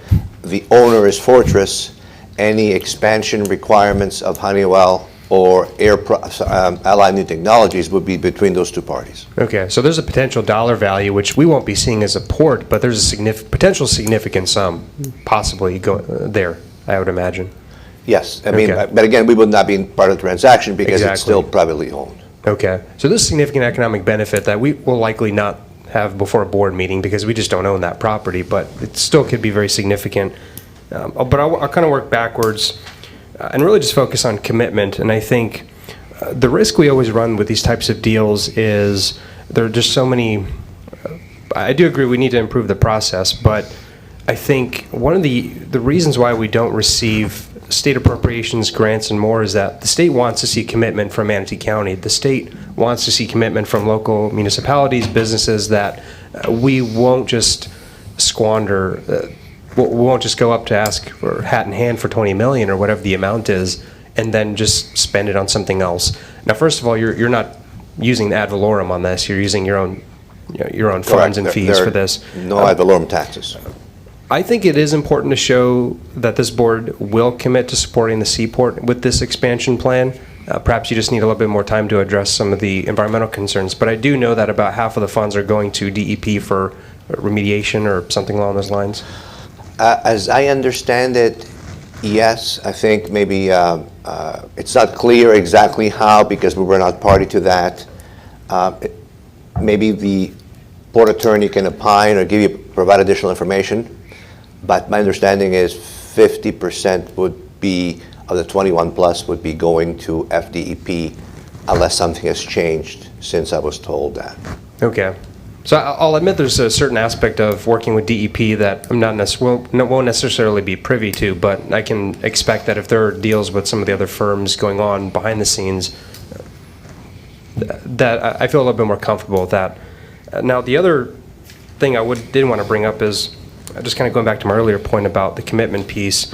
the owner is Fortress. Any expansion requirements of Honeywell or Allied New Technologies would be between those two parties. Okay, so there's a potential dollar value, which we won't be seeing as a port, but there's a potential significant sum possibly there, I would imagine. Yes, I mean, Okay. but again, we would not be part of the transaction because it's Exactly. still privately owned. Okay, so there's significant economic benefit that we will likely not have before a board meeting because we just don't own that property, but it still could be very significant. But I'll kind of work backwards and really just focus on commitment. And I think the risk we always run with these types of deals is there are just so many. I do agree we need to improve the process, but I think one of the reasons why we don't receive state appropriations, grants, and more is that the state wants to see commitment from Manatee County. The state wants to see commitment from local municipalities, businesses, that we won't just squander. We won't just go up to ask for hat in hand for 20 million or whatever the amount is, and then just spend it on something else. Now, first of all, you're not using the ad valorem on this. You're using your own funds Correct. and There- fees there for this. are no ad valorem taxes. I think it is important to show that this board will commit to supporting the seaport with this expansion plan. Perhaps you just need a little bit more time to address some of the environmental concerns. But I do know that about half of the funds are going to DEP for remediation or something along those lines. As I understand it, yes. I think maybe it's not clear exactly how because we were not party to that. Maybe the port attorney can opine or provide additional information. But my understanding is 50% would be, of the 21 plus, would be going to FDEP unless something has changed since I was told that. Okay. So I'll admit there's a certain aspect of working with DEP that I'm not won't necessarily be privy to, but I can expect that if there are deals with some of the other firms going on behind the scenes, that I feel a little bit more comfortable with that. Now, the other thing did want to bring up is, just kind of going back to my earlier point about the commitment piece,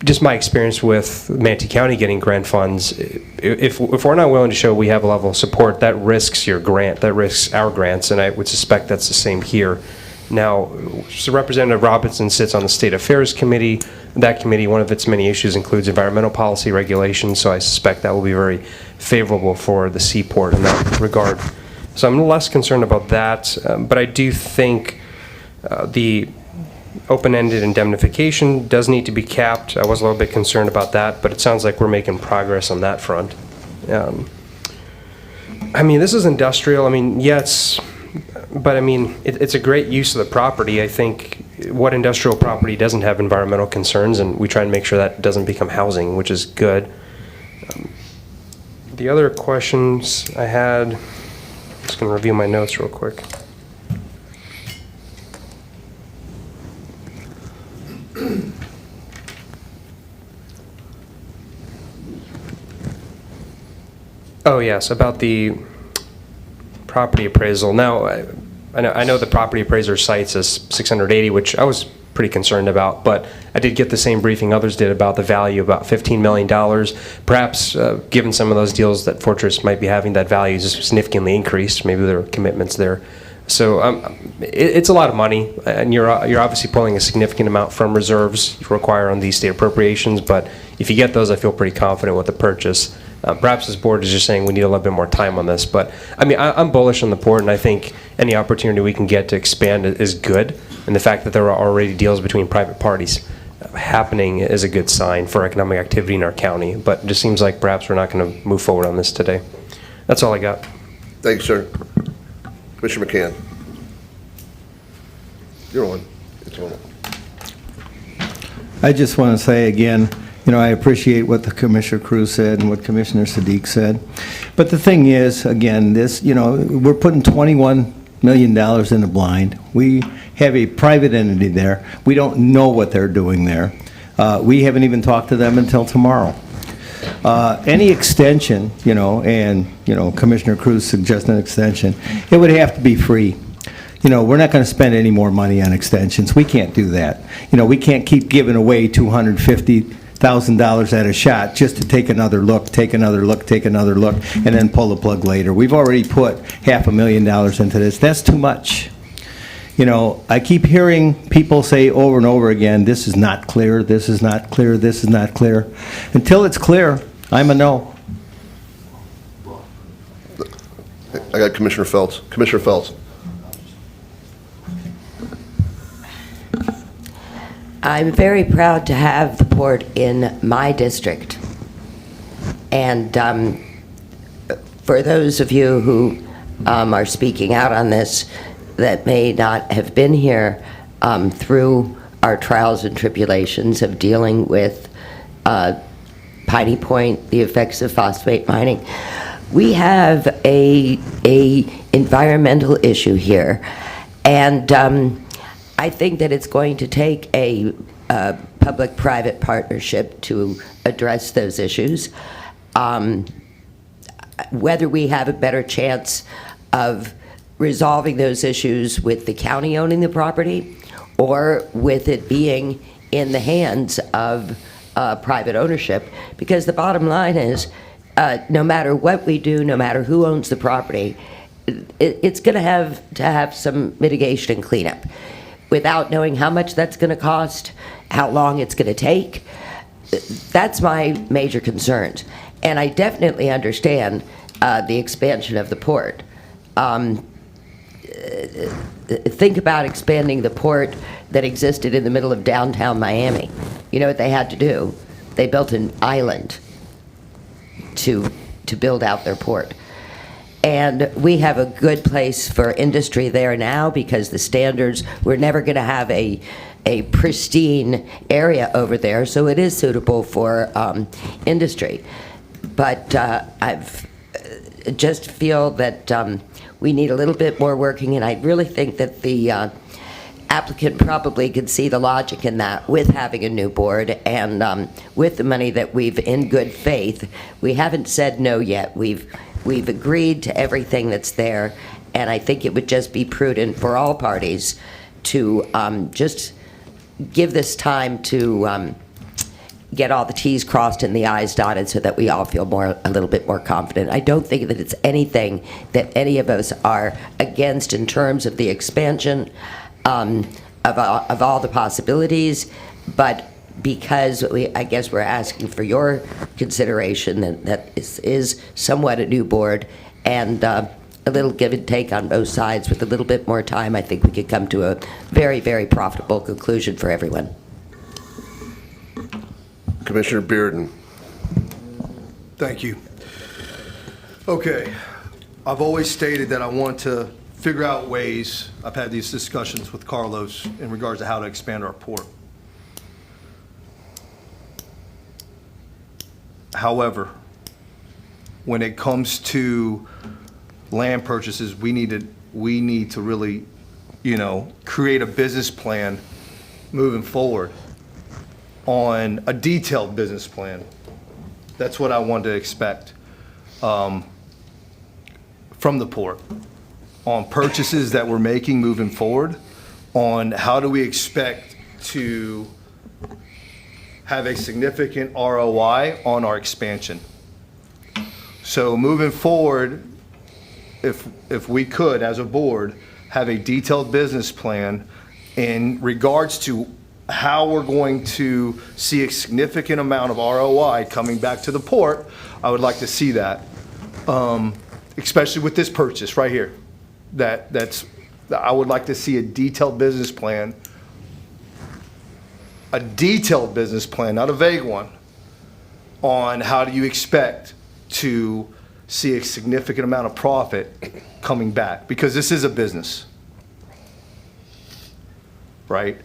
just my experience with Manatee County getting grant funds, if we're not willing to show we have a level of support, that risks your grant, that risks our grants, and I would suspect that's the same here. Now, so Representative Robinson sits on the State Affairs Committee. That committee, one of its many issues includes environmental policy regulations, so I suspect that will be very favorable for the seaport in that regard. So I'm less concerned about that, but I do think the open-ended indemnification does need to be capped. I was a little bit concerned about that, but it sounds like we're making progress on that front. I mean, this is industrial. I mean, yes, but I mean, it's a great use of the property. I think what industrial property doesn't have environmental concerns, and we try and make sure that doesn't become housing, which is good. The other questions I had, just going to review my notes real quick. Oh, yes, about the property appraisal. Now, I know the property appraiser cites as 680, which I was pretty concerned about, but I did get the same briefing others did about the value, about $15 million. Perhaps, given some of those deals that Fortress might be having, that value is significantly increased. Maybe there are commitments there. So it's a lot of money, and you're obviously pulling a significant amount from reserves you require on these state appropriations, but if you get those, I feel pretty confident with the purchase. Perhaps this board is just saying we need a little bit more time on this, but I mean, I'm bullish on the port, and I think any opportunity we can get to expand is good, and the fact that there are already deals between private parties happening is a good sign for economic activity in our county, but it just seems like perhaps we're not going to move forward on this today. That's all I got. Thanks, sir. Commissioner McCann. You're on. It's on. I just want to say again, I appreciate what the Commissioner Cruz said and what Commissioner Sadiq said. But the thing is, again, this, we're putting $21 million in the blind. We have a private entity there. We don't know what they're doing there. We haven't even talked to them until tomorrow. Any extension, and, Commissioner Cruz suggested an extension, it would have to be free. We're not going to spend any more money on extensions. We can't do that. We can't keep giving away $250,000 at a shot just to take another look, and then pull the plug later. We've already put $500,000 into this. That's too much. I keep hearing people say over and over again, this is not clear, this is not clear, this is not clear. Until it's clear, I'm a no. I got Commissioner Feltz. Commissioner Feltz. I'm very proud to have the port in my district. And for those of you who are speaking out on this that may not have been here through our trials and tribulations of dealing with Piney Point, the effects of phosphate mining, we have a environmental issue here. And I think that it's going to take a public-private partnership to address those issues. Whether we have a better chance of resolving those issues with the county owning the property or with it being in the hands of private ownership, because the bottom line is no matter what we do, no matter who owns the property, it's going to have some mitigation and cleanup. Without knowing how much that's going to cost, how long it's going to take, that's my major concerns. And I definitely understand the expansion of the port. Think about expanding the port that existed in the middle of downtown Miami. You know what they had to do? They built an island to build out their port. And we have a good place for industry there now because the standards, we're never going to have a pristine area over there, so it is suitable for industry. But I've just feel that we need a little bit more working, and I really think that the applicant probably could see the logic in that with having a new board and with the money that we've, in good faith, we haven't said no yet. We've agreed to everything that's there, and I think it would just be prudent for all parties to just give this time to get all the T's crossed and the I's dotted so that we all feel a little bit more confident. I don't think that it's anything that any of us are against in terms of the expansion of all the possibilities, but because I guess we're asking for your consideration that is somewhat a new board and a little give and take on both sides. With a little bit more time, I think we could come to a very, very profitable conclusion for everyone. Commissioner Bearden. Thank you. Okay, I've always stated that I want to figure out ways, I've had these discussions with Carlos in regards to how to expand our port. However, when it comes to land purchases, we need to really, create a business plan moving forward on a detailed business plan. That's what I want to expect from the port on purchases that we're making moving forward, on how do we expect to have a significant ROI on our expansion. So moving forward, if we could, as a board, have a detailed business plan in regards to how we're going to see a significant amount of ROI coming back to the port. I would like to see that, especially with this purchase right here. I would like to see a detailed business plan, not a vague one, on how do you expect to see a significant amount of profit coming back, because this is a business, right?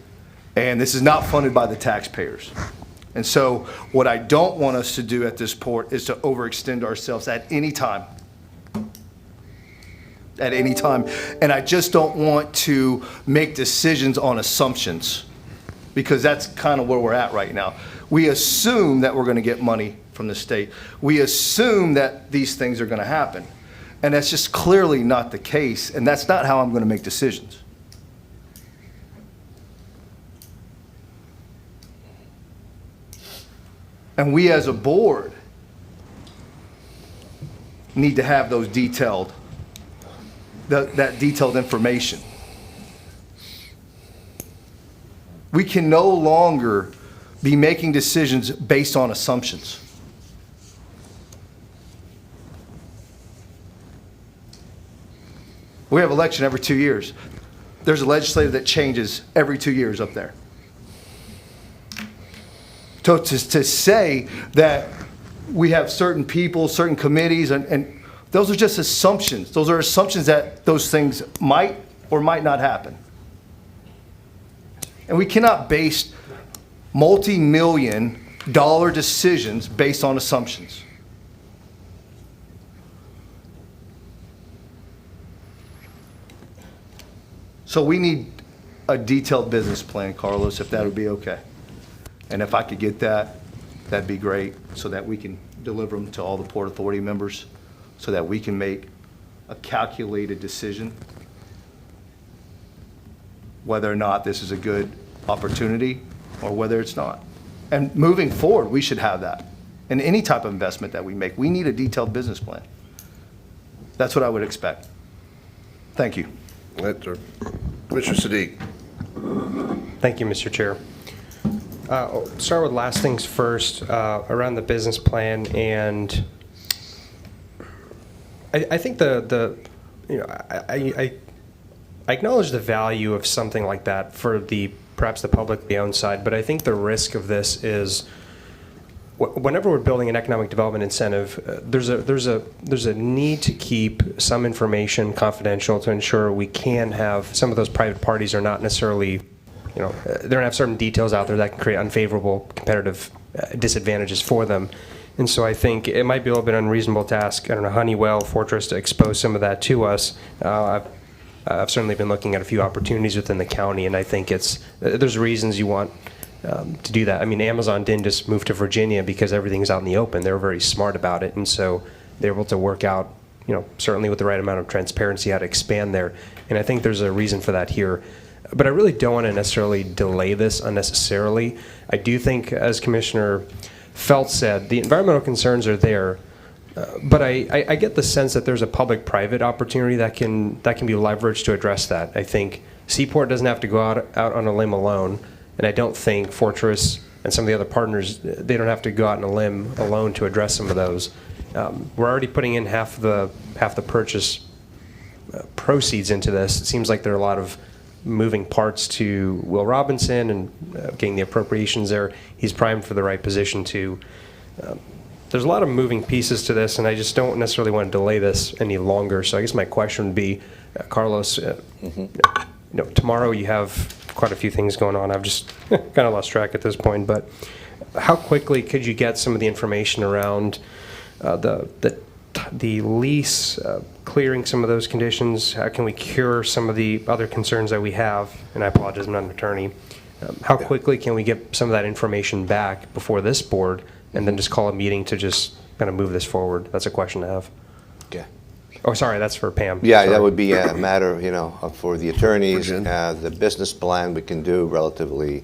And this is not funded by the taxpayers. And so what I don't want us to do at this port is to overextend ourselves at any time. At any time. And I just don't want to make decisions on assumptions, because that's kind of where we're at right now. We assume that we're going to get money from the state. We assume that these things are going to happen. And that's just clearly not the case, and that's not how I'm going to make decisions. And we as a board need to have those detailed, that detailed information. We can no longer be making decisions based on assumptions. We have election every 2 years. There's a legislator that changes every 2 years up there. So to say that we have certain people, certain committees, and those are just assumptions. Those are assumptions that those things might or might not happen. And we cannot base multi-million-dollar decisions based on assumptions. So we need a detailed business plan, Carlos, if that would be okay. And if I could get that, that'd be great, so that we can deliver them to all the Port Authority members, so that we can make a calculated decision whether or not this is a good opportunity or whether it's not. And moving forward, we should have that. In any type of investment that we make, we need a detailed business plan. That's what I would expect. Thank you. Commissioner Sadiq. Thank you, Mr. Chair. I'll start with last things first, around the business plan, and I think I acknowledge the value of something like that for perhaps the publicly owned side, but I think the risk of this is whenever we're building an economic development incentive, there's a need to keep some information confidential to ensure we can have some of those private parties are not necessarily, they don't have certain details out there that can create unfavorable competitive disadvantages for them. And so I think it might be a little bit unreasonable to ask, Honeywell, Fortress to expose some of that to us. I've certainly been looking at a few opportunities within the county, and I think there's reasons you want to do that. I mean, Amazon didn't just move to Virginia because everything's out in the open. They were very smart about it, and so they're able to work out, certainly with the right amount of transparency, how to expand there. And I think there's a reason for that here. But I really don't want to necessarily delay this unnecessarily. I do think, as Commissioner Felt said, the environmental concerns are there, but I get the sense that there's a public-private opportunity that can be leveraged to address that. I think Seaport doesn't have to go out on a limb alone, and I don't think Fortress and some of the other partners, they don't have to go out on a limb alone to address some of those. We're already putting in half the purchase proceeds into this. It seems like there are a lot of moving parts to Will Robinson and getting the appropriations there. He's primed for the right position to. There's a lot of moving pieces to this, and I just don't necessarily want to delay this any longer. So I guess my question would be, Carlos, tomorrow you have quite a few things going on. I've just kind of lost track at this point, but how quickly could you get some of the information around the lease, clearing some of those conditions? How can we cure some of the other concerns that we have? And I apologize, I'm not an attorney. How quickly can we get some of that information back before this board and then just call a meeting to just kind of move this forward? That's a question to have. Okay. Oh, sorry, that's for Pam. Yeah, Sorry. that would be a matter, for the attorneys. The business plan we can do relatively,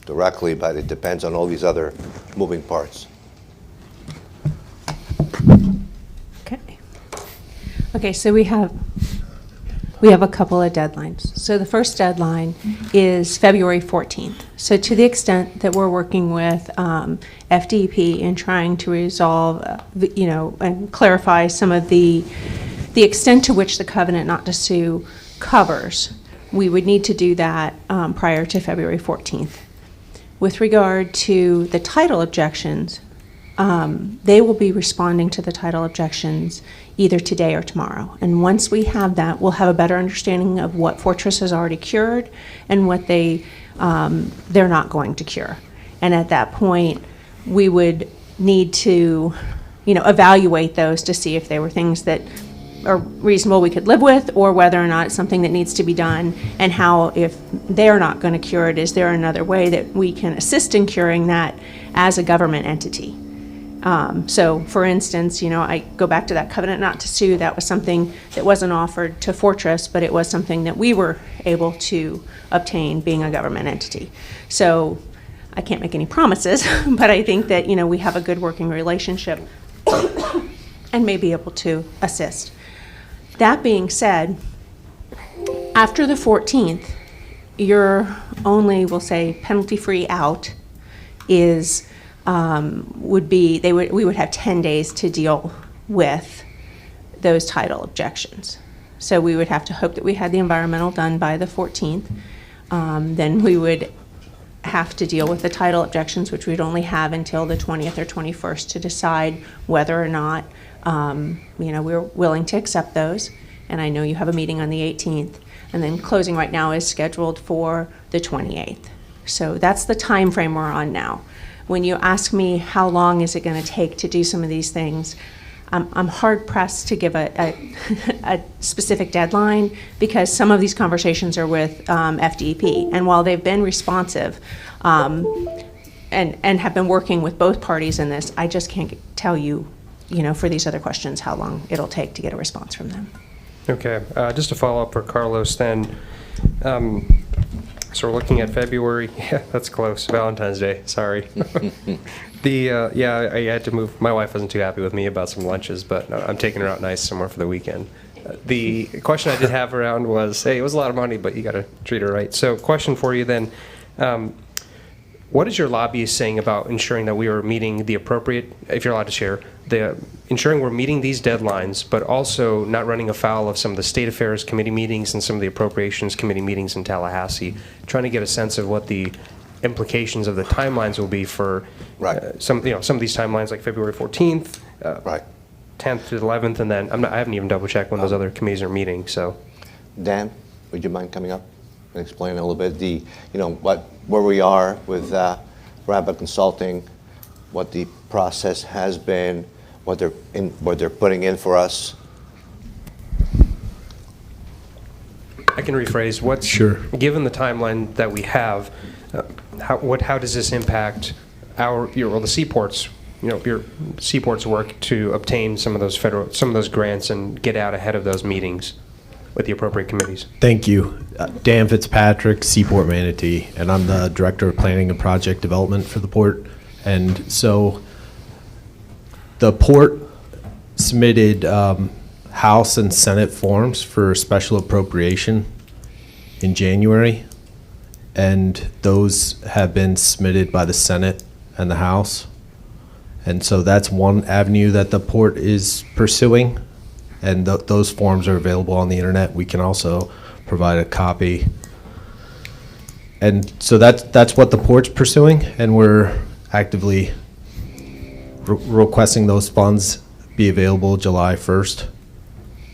directly, but it depends on all these other moving parts. Okay, so we have We have a couple of deadlines. So the first deadline is February 14th. So to the extent that we're working with FDP in trying to resolve, and clarify some of the extent to which the covenant not to sue covers, we would need to do that prior to February 14th. With regard to the title objections, they will be responding to the title objections either today or tomorrow. And once we have that, we'll have a better understanding of what Fortress has already cured and what they're not going to cure. And at that point, we would need to, evaluate those to see if they were things that are reasonable we could live with, or whether or not it's something that needs to be done, and how, if they're not going to cure it, is there another way that we can assist in curing that as a government entity? So, for instance, I go back to that covenant not to sue. That was something that wasn't offered to Fortress, but it was something that we were able to obtain being a government entity. So I can't make any promises, but I think that, we have a good working relationship and may be able to assist. That being said, after the 14th, your only, we'll say, penalty-free out is we would have 10 days to deal with those title objections. So we would have to hope that we had the environmental done by the 14th. Then we would have to deal with the title objections, which we'd only have until the 20th or 21st to decide whether or not we're willing to accept those. And I know you have a meeting on the 18th. And then closing right now is scheduled for the 28th. So that's the time frame we're on now. When you ask me how long is it going to take to do some of these things, I'm hard pressed to give a specific deadline, because some of these conversations are with FDP, and while they've been responsive and have been working with both parties in this, I just can't tell you, for these other questions, how long it'll take to get a response from them. Okay, just to follow up for Carlos then, so we're looking at February, yeah, that's close, Valentine's Day, sorry. I had to move, my wife wasn't too happy with me about some lunches, but I'm taking her out nice somewhere for the weekend. The question I did have around was, hey, it was a lot of money, but you got to treat her right. So question for you then, what is your lobbyist saying about ensuring that we are meeting the appropriate, if you're allowed to share, ensuring we're meeting these deadlines, but also not running afoul of some of the State Affairs Committee meetings and some of the Appropriations Committee meetings in Tallahassee, trying to get a sense of what the implications of the timelines will be for some of these timelines, like February 14th, 10th to 11th, and then I haven't even double checked when those other committees are meeting. So, Dan, would you mind coming up and explain a little bit where we are with Rabbit Consulting, what the process has been, what they're putting in for us? I can rephrase. Given the timeline that we have, how does this impact the seaports? Your seaports work to obtain some of those grants and get out ahead of those meetings with the appropriate committees. Thank you. Dan Fitzpatrick, Seaport Manatee, and I'm the Director of Planning and Project Development for the port. And so the port submitted House and Senate forms for special appropriation in January, and those have been submitted by the Senate and the House. And so that's one avenue that the port is pursuing, and those forms are available on the internet. We can also provide a copy. And so that's what the port's pursuing, and we're actively requesting those funds be available July 1st,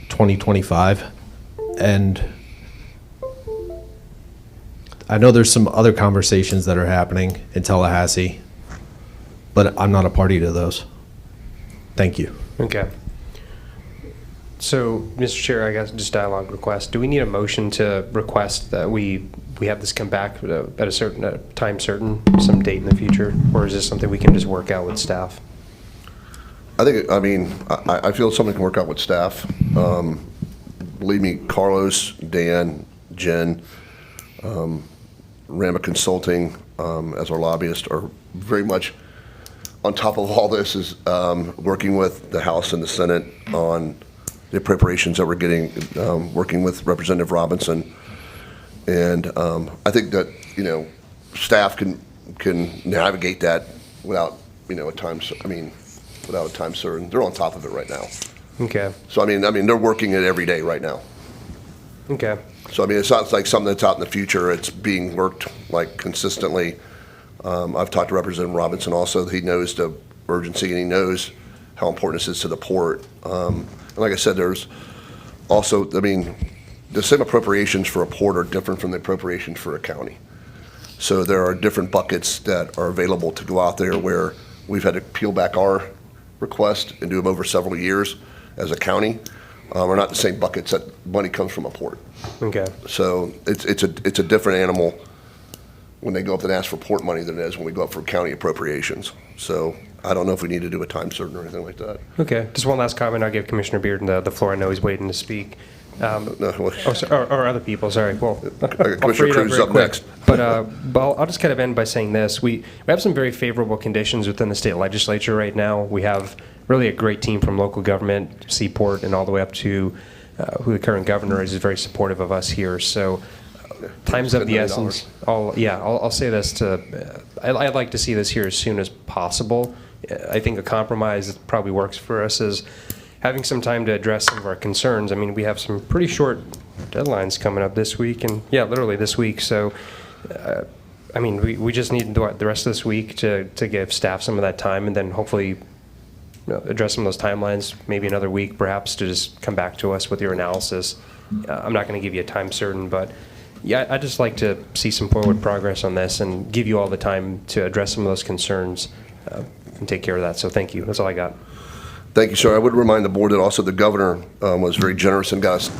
2025. And I know there's some other conversations that are happening in Tallahassee, but I'm not a party to those. Thank you. Okay. So, Mr. Chair, I guess just dialogue request. Do we need a motion to request that we have this come back at a certain time certain, some date in the future, or is this something we can just work out with staff? I feel something can work out with staff. Believe me, Carlos, Dan, Jen, Rama Consulting, as our lobbyist, are very much on top of all this, is working with the House and the Senate on the appropriations that we're getting, working with Representative Robinson. And I think that, staff can navigate that without, without a time certain. They're on top of it right now. Okay. So, they're working it every day right now. Okay. So, it's not like something that's out in the future. It's being worked consistently. I've talked to Representative Robinson also. He knows the urgency and he knows how important this is to the port. And like I said, there's also, the same appropriations for a port are different from the appropriations for a county. So there are different buckets that are available to go out there where we've had to peel back our request and do them over several years as a county. Are not the same buckets that money comes from a port. Okay. So it's a different animal when they go up and ask for port money than it is when we go up for county appropriations. So I don't know if we need to do a time certain or anything like that. Okay. Just one last comment. I'll give Commissioner Bearden the floor. I know he's waiting to speak. Or other people, sorry. Well, I'll Commissioner free it Cruz very up quick. next. But I'll just kind of end by saying this. We have some very favorable conditions within the state legislature right now. We have really a great team from local government, Seaport, and all the way up to who the current governor is very supportive of us here. So time's of the essence. I'll say this I'd like to see this here as soon as possible. I think a compromise that probably works for us is having some time to address some of our concerns. We have some pretty short deadlines coming up this week, and literally this week. So, we just need the rest of this week to give staff some of that time, and then hopefully address some of those timelines, maybe another week perhaps, to just come back to us with your analysis. I'm not going to give you a time certain, but I'd just like to see some forward progress on this and give you all the time to address some of those concerns and take care of that. So thank you. That's all I got. Thank you, sir. I would remind the board that also the governor was very generous and got us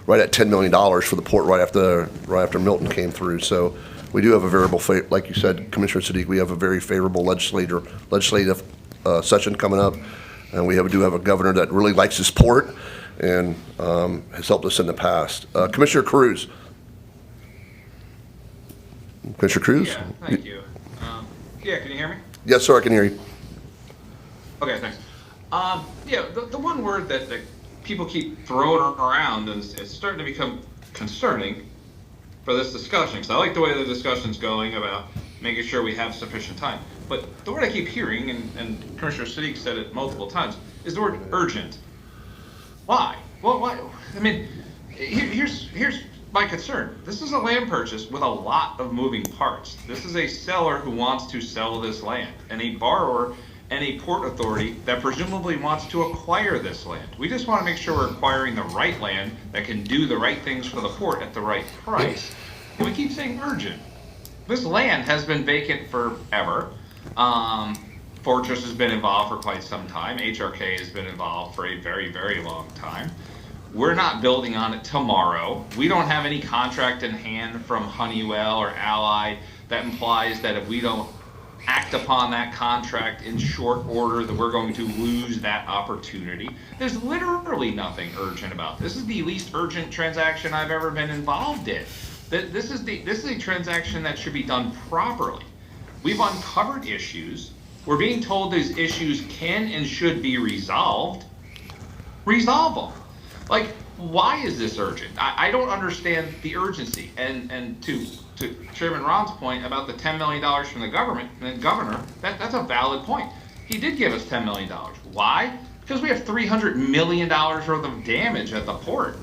right at $10 million for the port right after Milton came through. So we do have a variable, like you said, Commissioner Sadiq, we have a very favorable legislative session coming up. And we do have a governor that really likes his port and has helped us in the past. Commissioner Cruz. Commissioner Cruz? Yeah, thank you. Can you hear me? Yes, sir, I can hear you. Okay, thanks. The one word that people keep throwing around and it's starting to become concerning for this discussion, because I like the way the discussion's going about making sure we have sufficient time. But the word I keep hearing, and Commissioner Sadiq said it multiple times, is the word urgent. Why? Well, why? Here's my concern. This is a land purchase with a lot of moving parts. This is a seller who wants to sell this land, and a borrower and a port authority that presumably wants to acquire this land. We just want to make sure we're acquiring the right land that can do the right things for the port at the right price. And we keep saying urgent. This land has been vacant forever. Fortress has been involved for quite some time. HRK has been involved for a very, very long time. We're not building on it tomorrow. We don't have any contract in hand from Honeywell or Allied that implies that if we don't act upon that contract in short order that we're going to lose that opportunity. There's literally nothing urgent about this. This is the least urgent transaction I've ever been involved in. This is a transaction that should be done properly. We've uncovered issues. We're being told those issues can and should be resolved. Resolve them. Like, why is this urgent? I don't understand the urgency. And to Chairman Ron's point about the $10 million from the governor, that's a valid point. He did give us $10 million. Why? Because we have $300 million worth of damage at the port.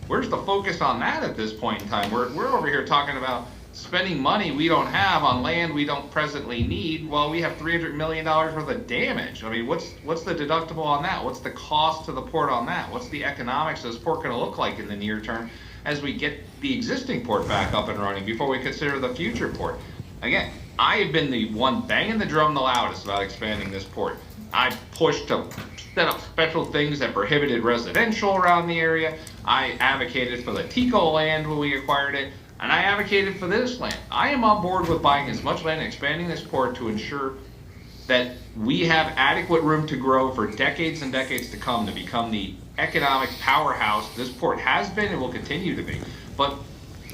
Where's the focus on that at this point in time? We're over here talking about spending money we don't have on land we don't presently need while we have $300 million worth of damage. What's the deductible on that? What's the cost to the port on that? What's the economics of this port going to look like in the near term as we get the existing port back up and running before we consider the future port? Again, I have been the one banging the drum the loudest about expanding this port. I pushed to set up special things that prohibited residential around the area. I advocated for the TICO land when we acquired it. And I advocated for this land. I am on board with buying as much land and expanding this port to ensure that we have adequate room to grow for decades and decades to come to become the economic powerhouse this port has been and will continue to be. But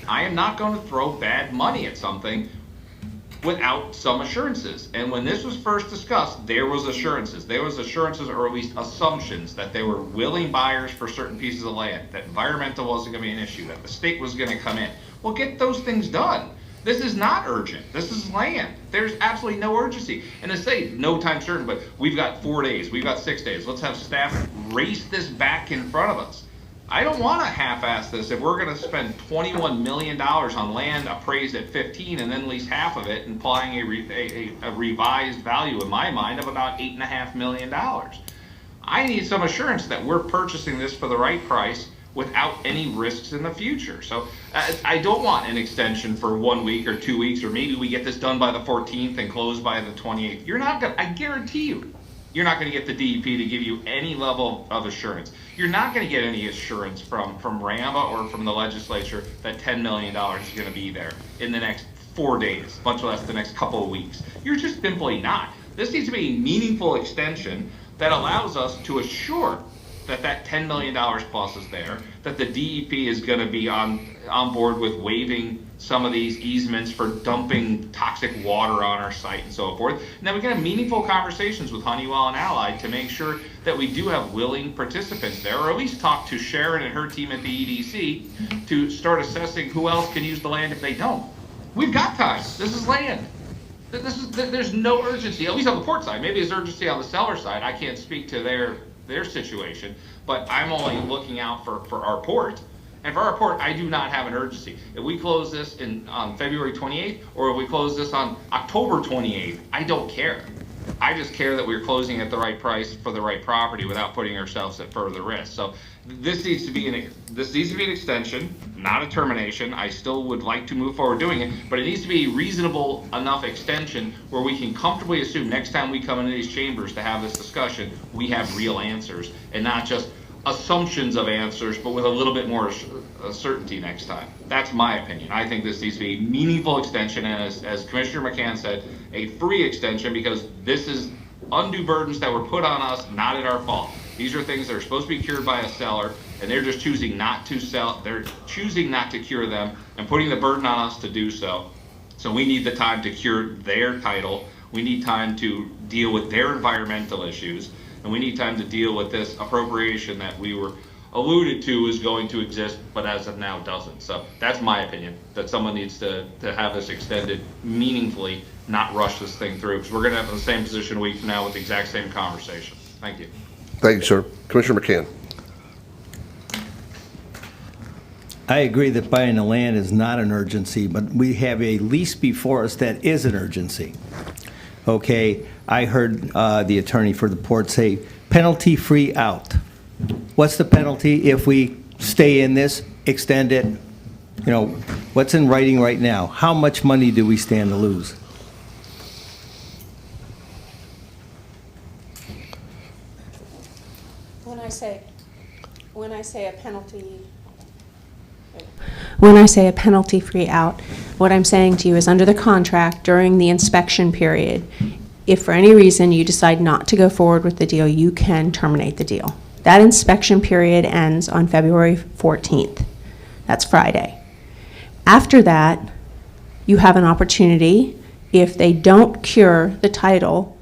I am not going to throw bad money at something without some assurances. And when this was first discussed, there was assurances. There was assurances, or at least assumptions, that they were willing buyers for certain pieces of land, that environmental wasn't going to be an issue, that the state was going to come in. Well, get those things done. This is not urgent. This is land. There's absolutely no urgency. And to say no time certain, but we've got 4 days, we've got 6 days, let's have staff race this back in front of us. I don't want to half-ass this if we're going to spend $21 million on land appraised at 15 and then lease half of it, implying a revised value in my mind of about $8.5 million. I need some assurance that we're purchasing this for the right price without any risks in the future. So I don't want an extension for 1 week or 2 weeks, or maybe we get this done by the 14th and close by the 28th. You're not going to, I guarantee you, you're not going to get the DEP to give you any level of assurance. You're not going to get any assurance from RAMBA or from the legislature that $10 million is going to be there in the next 4 days, much less the next couple of weeks. You're just simply not. This needs to be a meaningful extension that allows us to assure that that $10 million plus is there, that the DEP is going to be on board with waiving some of these easements for dumping toxic water on our site and so forth. And then we can have meaningful conversations with Honeywell and Allied to make sure that we do have willing participants there, or at least talk to Sharon and her team at the EDC to start assessing who else can use the land if they don't. We've got time. This is land. There's no urgency, at least on the port side. Maybe there's urgency on the seller side. I can't speak to their situation, but I'm only looking out for our port. And for our port, I do not have an urgency. If we close this on February 28th, or if we close this on October 28th, I don't care. I just care that we're closing at the right price for the right property without putting ourselves at further risk. So this needs to be an extension, not a termination. I still would like to move forward doing it, but it needs to be a reasonable enough extension where we can comfortably assume next time we come into these chambers to have this discussion, we have real answers and not just assumptions of answers, but with a little bit more certainty next time. That's my opinion. I think this needs to be a meaningful extension, and as Commissioner McCann said, a free extension, because this is undue burdens that were put on us, not at our fault. These are things that are supposed to be cured by a seller, and they're just choosing not to sell. They're choosing not to cure them and putting the burden on us to do so. So we need the time to cure their title. We need time to deal with their environmental issues. And we need time to deal with this appropriation that we were alluded to is going to exist, but as of now doesn't. So that's my opinion, that someone needs to have this extended meaningfully, not rush this thing through, because we're going to have the same position a week from now with the exact same conversation. Thank you. Thank you, sir. Commissioner McCann. I agree that buying the land is not an urgency, but we have a lease before us that is an urgency. Okay, I heard the attorney for the port say penalty-free out. What's the penalty if we stay in this, extend it? You know, what's in writing right now? How much money do we stand to lose? When I say a penalty, when I say a penalty-free out, what I'm saying to you is under the contract, during the inspection period, if for any reason you decide not to go forward with the deal, you can terminate the deal. That inspection period ends on February 14th. That's Friday. After that, you have an opportunity, if they don't cure the title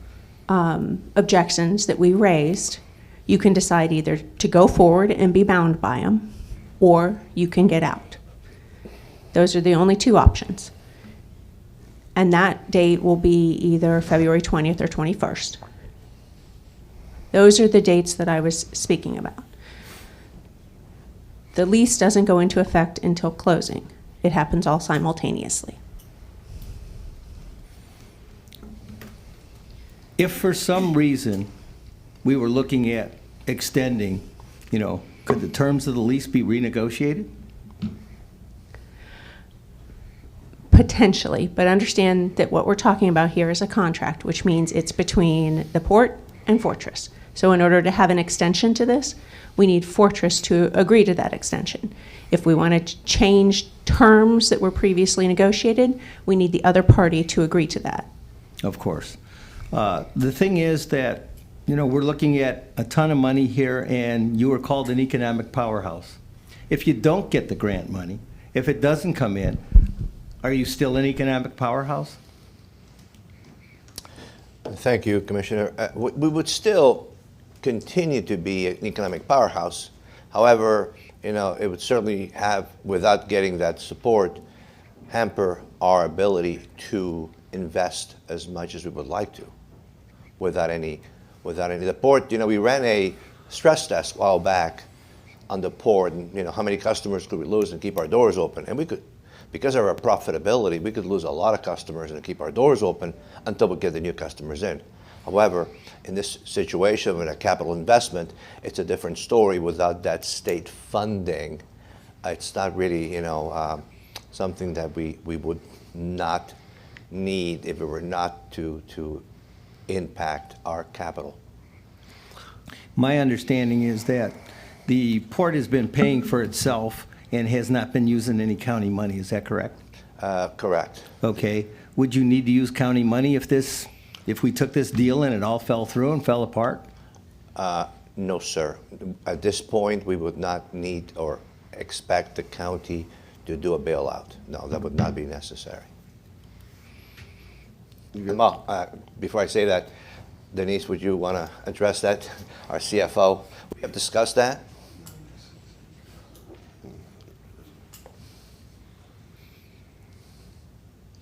objections that we raised, you can decide either to go forward and be bound by them, or you can get out. Those are the only two options. And that date will be either February 20th or 21st. Those are the dates that I was speaking about. The lease doesn't go into effect until closing. It happens all simultaneously. If for some reason we were looking at extending, you know, could the terms of the lease be renegotiated? Potentially, but understand that what we're talking about here is a contract, which means it's between the port and Fortress. So in order to have an extension to this, we need Fortress to agree to that extension. If we want to change terms that were previously negotiated, we need the other party to agree to that. Of course. The thing is that, you know, we're looking at a ton of money here, and you were called an economic powerhouse. If you don't get the grant money, if it doesn't come in, are you still an economic powerhouse? Thank you, Commissioner. We would still continue to be an economic powerhouse. However, it would certainly have, without getting that support, hamper our ability to invest as much as we would like to, without any. The port, we ran a stress test a while back on the port, and how many customers could we lose and keep our doors open? And we could, because of our profitability, we could lose a lot of customers and keep our doors open until we get the new customers in. However, in this situation with a capital investment, it's a different story. Without that state funding, it's not really, something that we would not need if it were not to impact our capital. My understanding is that the port has been paying for itself and has not been using any county money. Is that correct? Correct. Okay. Would you need to use county money if we took this deal and it all fell through and fell apart? No, sir. At this point, we would not need or expect the county to do a bailout. No, that would not be necessary. Before I say that, Denise, would you want to address that? Our CFO, we have discussed that.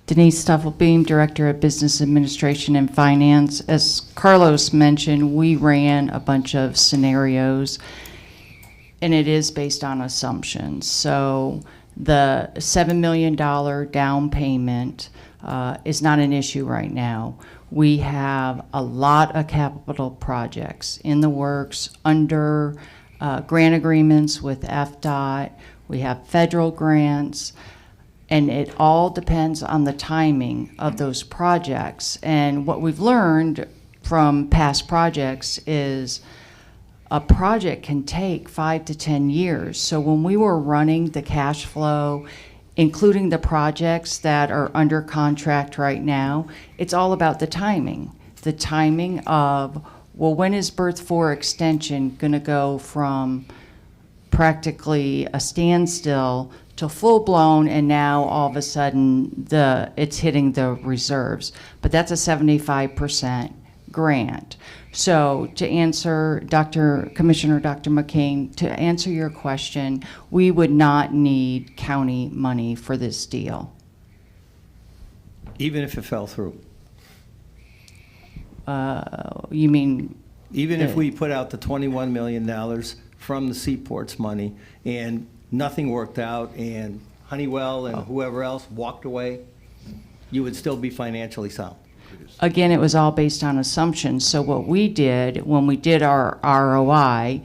Denise Stuffelbeam, Director of Business Administration and Finance. As Carlos mentioned, we ran a bunch of scenarios, and it is based on assumptions. So the $7 million down payment is not an issue right now. We have a lot of capital projects in the works under grant agreements with FDOT. We have federal grants. And it all depends on the timing of those projects. And what we've learned from past projects is a project can take 5 to 10 years. So when we were running the cash flow, including the projects that are under contract right now, it's all about the timing. The timing of, well, when is Berth 4 extension going to go from practically a standstill to full-blown, and now all of a sudden it's hitting the reserves. But that's a 75% grant. So to answer Commissioner Dr. McCain, to answer your question, we would not need county money for this deal. Even if it fell through? You mean? Even if we put out the $21 million from the Seaport's money and nothing worked out and Honeywell and whoever else walked away, you would still be financially sound? Again, it was all based on assumptions. So what we did when we did our ROI,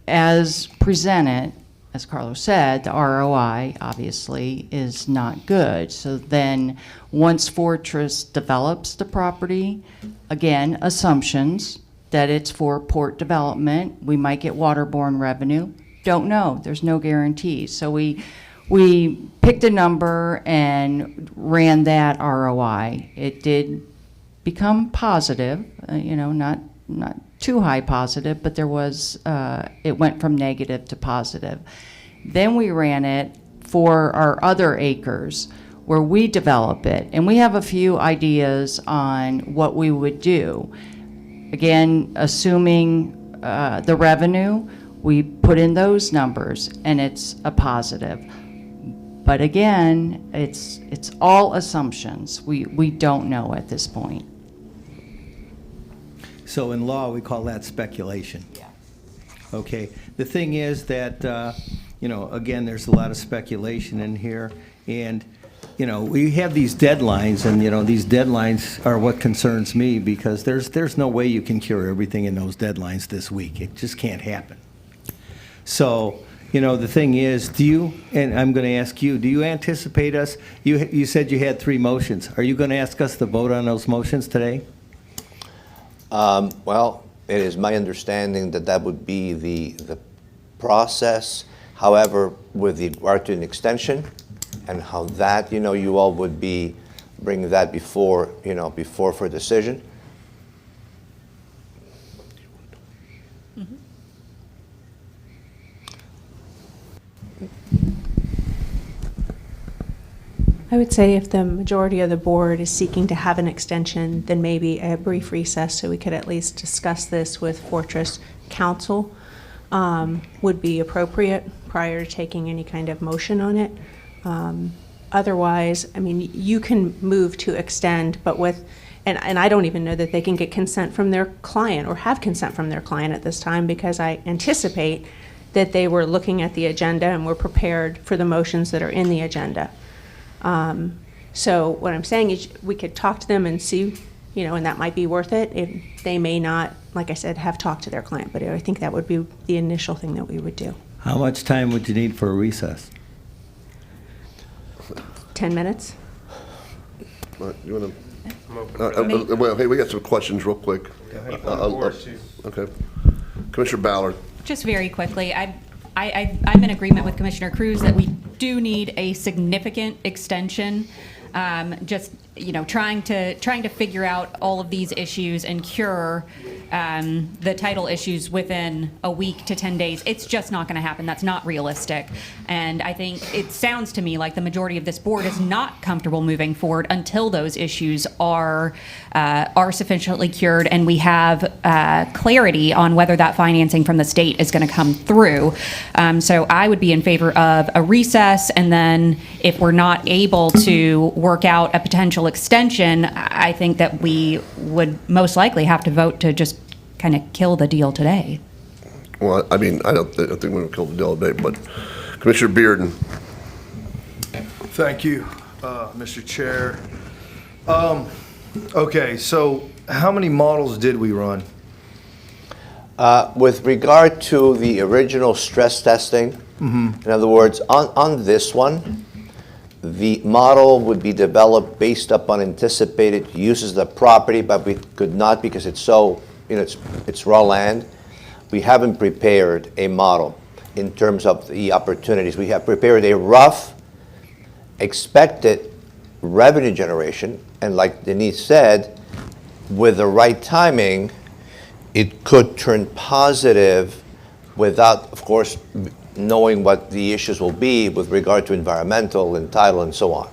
as presented, as Carlos said, the ROI obviously is not good. So then once Fortress develops the property, again, assumptions that it's for port development, we might get waterborne revenue. Don't know. There's no guarantee. So we picked a number and ran that ROI. It did become positive, not too high positive, but there was it went from negative to positive. Then we ran it for our other acres where we develop it, and we have a few ideas on what we would do. Again, assuming the revenue, we put in those numbers, and it's a positive. But again, it's all assumptions. We don't know at this point. So in law, we call that speculation. Yeah. Okay. The thing is that, again, there's a lot of speculation in here, and we have these deadlines, and these deadlines are what concerns me, because there's no way you can cure everything in those deadlines this week. It just can't happen. So, the thing is, and I'm going to ask you, do you anticipate us, you said you had 3 motions. Are you going to ask us to vote on those motions today? Well, it is my understanding that would be the process. However, with regard to an extension and how that, you all would be bringing that before for decision. I would say if the majority of the board is seeking to have an extension, then maybe a brief recess so we could at least discuss this with Fortress Council would be appropriate prior to taking any kind of motion on it. Otherwise, I mean, you can move to extend, but and I don't even know that they can get consent from their client or have consent from their client at this time, because I anticipate that they were looking at the agenda and were prepared for the motions that are in the agenda. So what I'm saying is we could talk to them and see, and that might be worth it. If they may not, like I said, have talked to their client, but I think that would be the initial thing that we would do. How much time would you need for a recess? 10 minutes? You want to? Well, hey, we got some questions real quick. Okay. Commissioner Ballard. Just very quickly, I'm in agreement with Commissioner Cruz that we do need a significant extension. Just trying to figure out all of these issues and cure the title issues within a week to 10 days. It's just not going to happen. That's not realistic. And I think it sounds to me like the majority of this board is not comfortable moving forward until those issues are sufficiently cured and we have clarity on whether that financing from the state is going to come through. So I would be in favor of a recess, and then if we're not able to work out a potential extension, I think that we would most likely have to vote to just kind of kill the deal today. Well, I mean, I don't think we're going to kill the deal today, but Commissioner Bearden. Thank you, Mr. Chair. Okay, so how many models did we run? With regard to the original stress testing, in other words, on this one, the model would be developed based upon anticipated uses of the property, but we could not because it's so, it's raw land. We haven't prepared a model in terms of the opportunities. We have prepared a rough expected revenue generation, and like Denise said, with the right timing, it could turn positive without, of course, knowing what the issues will be with regard to environmental and title and so on.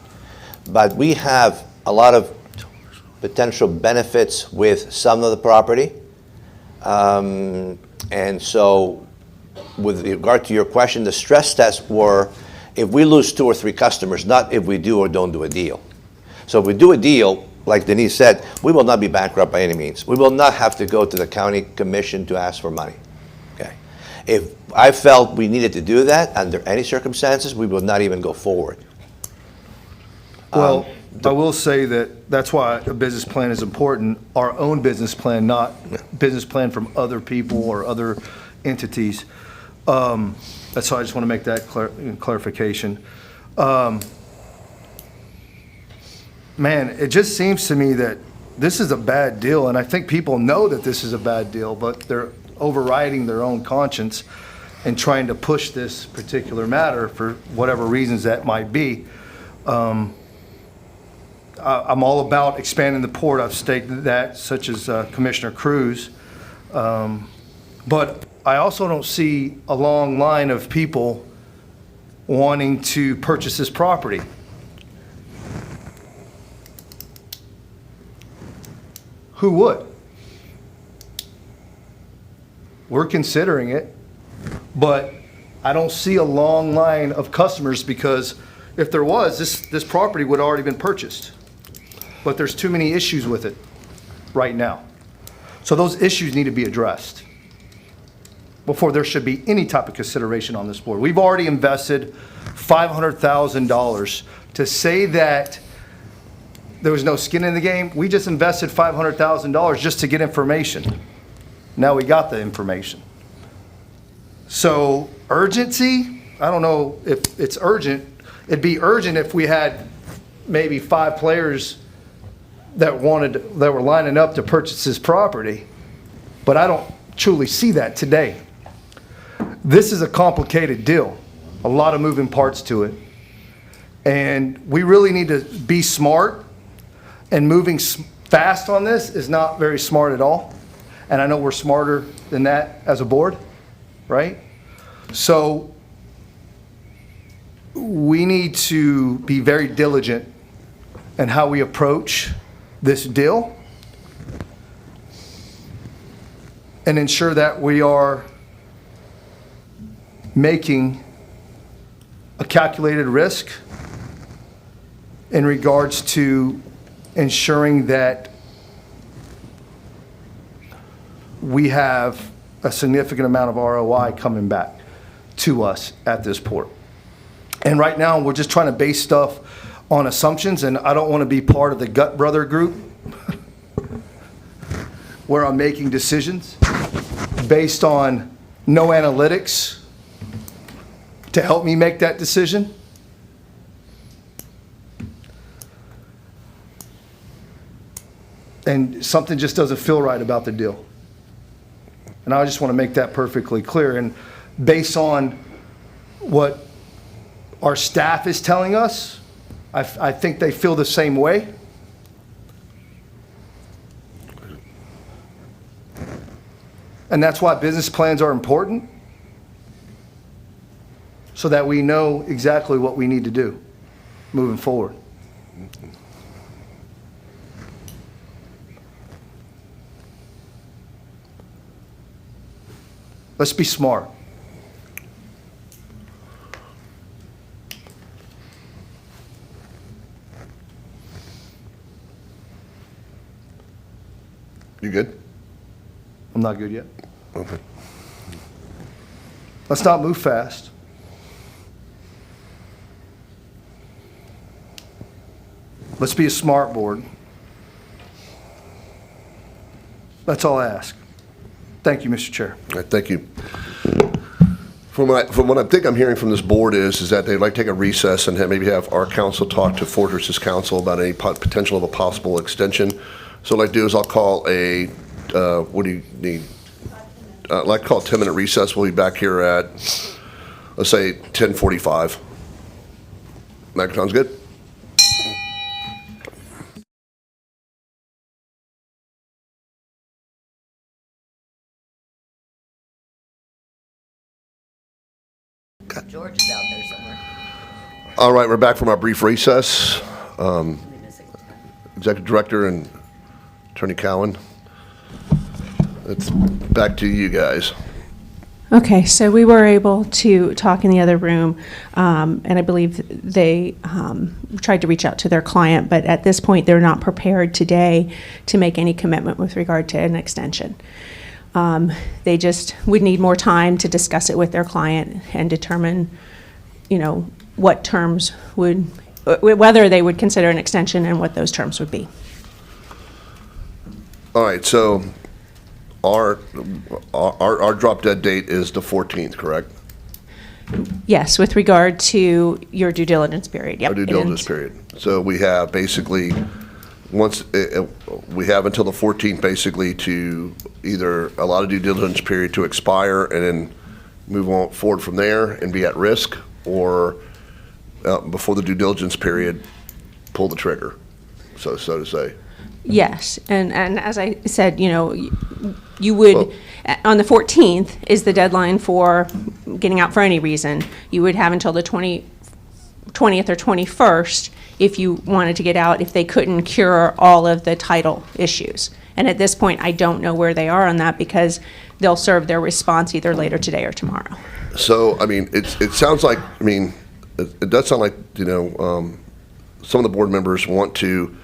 But we have a lot of potential benefits with some of the property. And so with regard to your question, the stress tests were if we lose 2 or 3 customers, not if we do or don't do a deal. So if we do a deal, like Denise said, we will not be bankrupt by any means. We will not have to go to the county commission to ask for money. Okay. If I felt we needed to do that under any circumstances, we will not even go forward. Well, I will say that that's why a business plan is important, our own business plan, not business plan from other people or other entities. That's why I just want to make that clarification. Man, it just seems to me that this is a bad deal, and I think people know that this is a bad deal, but they're overriding their own conscience and trying to push this particular matter for whatever reasons that might be. I'm all about expanding the port. I've stated that, such as Commissioner Cruz. But I also don't see a long line of people wanting to purchase this property. Who would? We're considering it, but I don't see a long line of customers, because if there was, this property would have already been purchased. But there's too many issues with it right now. So those issues need to be addressed before there should be any type of consideration on this board. We've already invested $500,000 to say that there was no skin in the game. We just invested $500,000 just to get information. Now we got the information. So urgency, I don't know if it's urgent. It'd be urgent if we had maybe 5 players that were lining up to purchase this property, but I don't truly see that today. This is a complicated deal, a lot of moving parts to it, and we really need to be smart, and moving fast on this is not very smart at all, and I know we're smarter than that as a board, right? So we need to be very diligent and how we approach this deal and ensure that we are making a calculated risk in regards to ensuring that we have a significant amount of ROI coming back to us at this port. And right now, we're just trying to base stuff on assumptions, and I don't want to be part of the gut brother group where I'm making decisions based on no analytics to help me make that decision. And something just doesn't feel right about the deal. And I just want to make that perfectly clear. And based on what our staff is telling us, I think they feel the same way. And that's why business plans are important, so that we know exactly what we need to do moving forward. Let's be smart. You good? I'm not good yet. Okay. Let's not move fast. Let's be a smart board. That's all I ask. Thank you, Mr. Chair. All right, thank you. From what I think I'm hearing from this board is that they'd like to take a recess and maybe have our council talk to Fortress's council about any potential of a possible extension. So what I'd like to do is I'll call a, what do you need? I'd like to call a 10-minute recess. We'll be back here at, let's say, 10:45. That sounds good? George is out there somewhere. All right, we're back from our brief recess. Executive Director and Attorney Cowan, it's back to you guys. Okay, so we were able to talk in the other room, and I believe they tried to reach out to their client, but at this point, they're not prepared today to make any commitment with regard to an extension. They just would need more time to discuss it with their client and determine, what terms would, whether they would consider an extension and what those terms would be. All right, so our drop dead date is the 14th, correct? Yes, with regard to your due diligence period. Yep. Our due diligence period. So we have basically, we have until the 14th basically to either allow the due diligence period to expire and then move on forward from there and be at risk, or before the due diligence period, pull the trigger, so to say. Yes, and as I said, you would, on the 14th is the deadline for getting out for any reason. You would have until the 20th or 21st if you wanted to get out, if they couldn't cure all of the title issues. And at this point, I don't know where they are on that, because they'll serve their response either later today or tomorrow. So, I mean, it sounds like, it does sound like, some of the board members want to,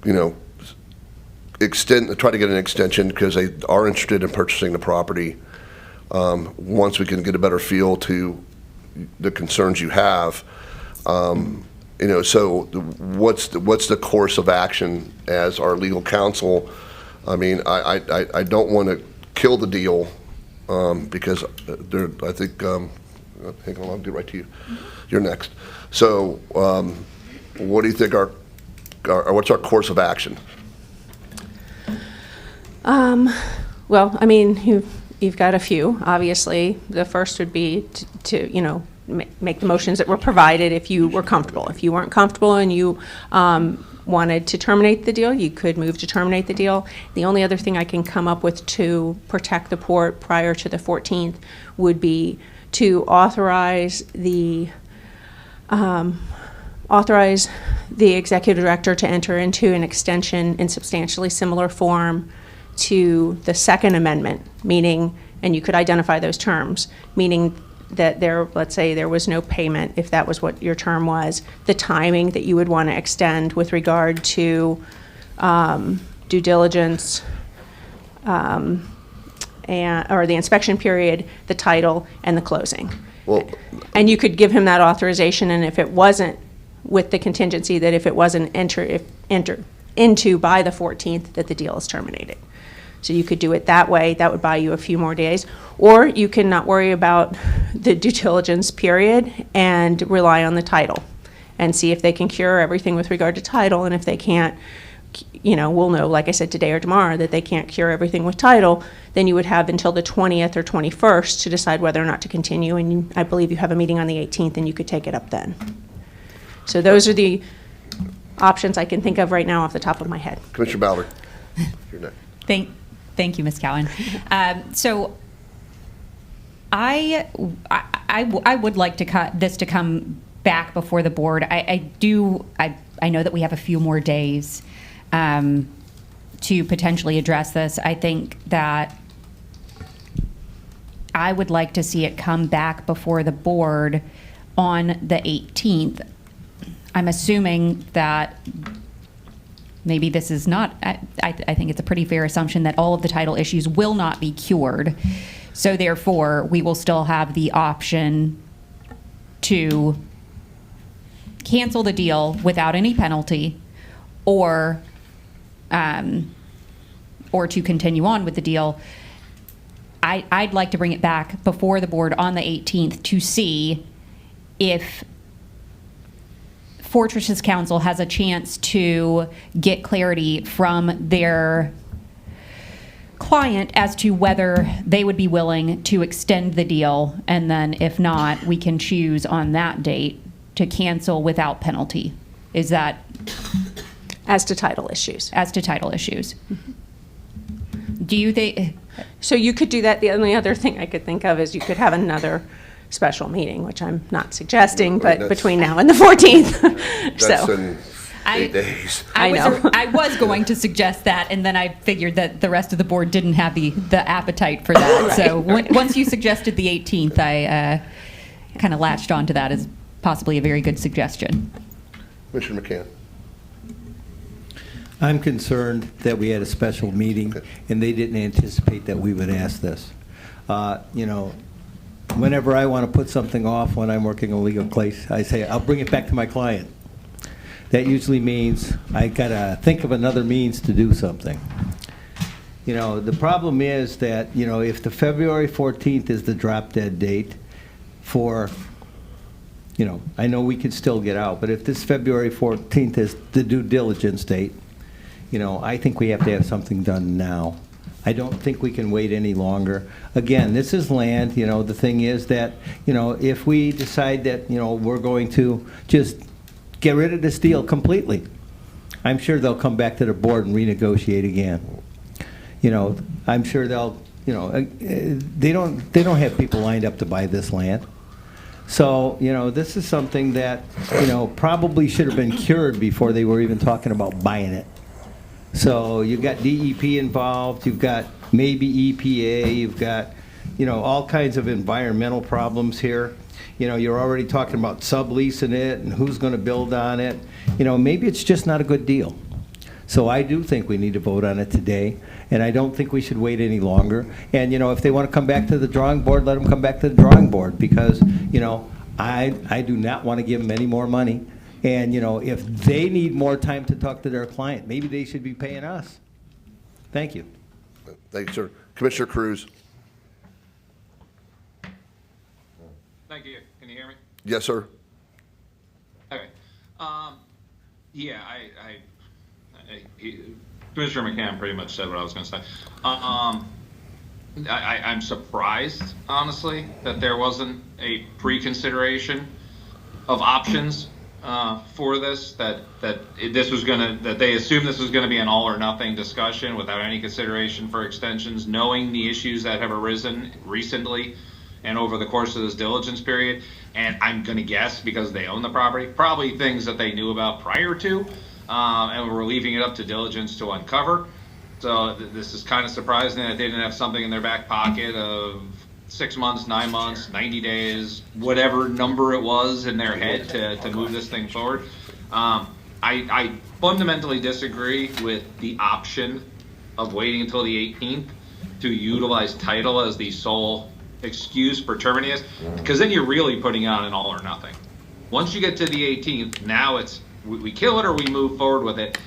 try to get an extension because they are interested in purchasing the property. Once we can get a better feel to the concerns you have, so what's the course of action as our legal counsel? I mean, I don't want to kill the deal because I think, hang on, I'll get right to you. You're next. So what do you think what's our course of action? Well, I mean, you've got a few. Obviously, the first would be to make the motions that were provided if you were comfortable. If you weren't comfortable and you wanted to terminate the deal, you could move to terminate the deal. The only other thing I can come up with to protect the port prior to the 14th would be to authorize the authorize the executive director to enter into an extension in substantially similar form to the second amendment, meaning, and you could identify those terms, meaning that let's say there was no payment, if that was what your term was, the timing that you would want to extend with regard to due diligence, or the inspection period, the title, and the closing. Well, and you could give him that authorization, and if it wasn't, with the contingency that if it wasn't entered into by the 14th, that the deal is terminated. So you could do it that way. That would buy you a few more days. Or you can not worry about the due diligence period and rely on the title and see if they can cure everything with regard to title. And if they can't, we'll know, like I said, today or tomorrow, that they can't cure everything with title, then you would have until the 20th or 21st to decide whether or not to continue. And I believe you have a meeting on the 18th, and you could take it up then. So those are the options I can think of right now off the top of my head. Commissioner Ballard, you're next. Thank you, Ms. Cowan. So I would like this to come back before the board. I know that we have a few more days to potentially address this. I think that I would like to see it come back before the board on the 18th. I'm assuming that maybe this is not, I think it's a pretty fair assumption that all of the title issues will not be cured. So therefore, we will still have the option to cancel the deal without any penalty, or to continue on with the deal. I'd like to bring it back before the board on the 18th to see if Fortress's counsel has a chance to get clarity from their client as to whether they would be willing to extend the deal, and then if not, we can choose on that date to cancel without penalty. Is that as to title issues? As to title issues. Do you think? So you could do that. The only other thing I could think of is you could have another special meeting, which I'm not suggesting, but between now and the 14th. That's so. in 8 days. I know. I was going to suggest that, and then I figured that the rest of the board didn't have the appetite for that. Right. So once you suggested the 18th, I kind of latched onto that as possibly a very good suggestion. Commissioner McCann. I'm concerned that we had a special meeting and they didn't anticipate that we would ask this. Whenever I want to put something off when I'm working a legal case, I say, I'll bring it back to my client. That usually means I got to think of another means to do something. The problem is that, if the February 14th is the drop dead date for, I know we could still get out, but if this February 14th is the due diligence date, I think we have to have something done now. I don't think we can wait any longer. Again, this is land. The thing is that, if we decide that, we're going to just get rid of this deal completely, I'm sure they'll come back to the board and renegotiate again. I'm sure they'll, they don't have people lined up to buy this land. So, this is something that, probably should have been cured before they were even talking about buying it. So you've got DEP involved, you've got maybe EPA, you've got, all kinds of environmental problems here. You're already talking about subleasing it and who's going to build on it. Maybe it's just not a good deal. So I do think we need to vote on it today, and I don't think we should wait any longer. And, if they want to come back to the drawing board, let them come back to the drawing board, because, I do not want to give them any more money. And, if they need more time to talk to their client, maybe they should be paying us. Thank you. Thank you, sir. Commissioner Cruz. Thank you. Can you hear me? Yes, sir. Okay. Commissioner McCann pretty much said what I was going to say. I'm surprised, honestly, that there wasn't a pre-consideration of options for this. That they assumed this was going to be an all or nothing discussion without any consideration for extensions, knowing the issues that have arisen recently and over the course of this diligence period. And I'm going to guess because they own the property, probably things that they knew about prior to, and we're leaving it up to diligence to uncover. So this is kind of surprising that they didn't have something in their back pocket of 6 months, 9 months, 90 days, whatever number it was in their head to move this thing forward. I fundamentally disagree with the option of waiting until the 18th to utilize title as the sole excuse for terminating this, because then you're really putting on an all or nothing. Once you get to the 18th, now it's we kill it or we move forward with it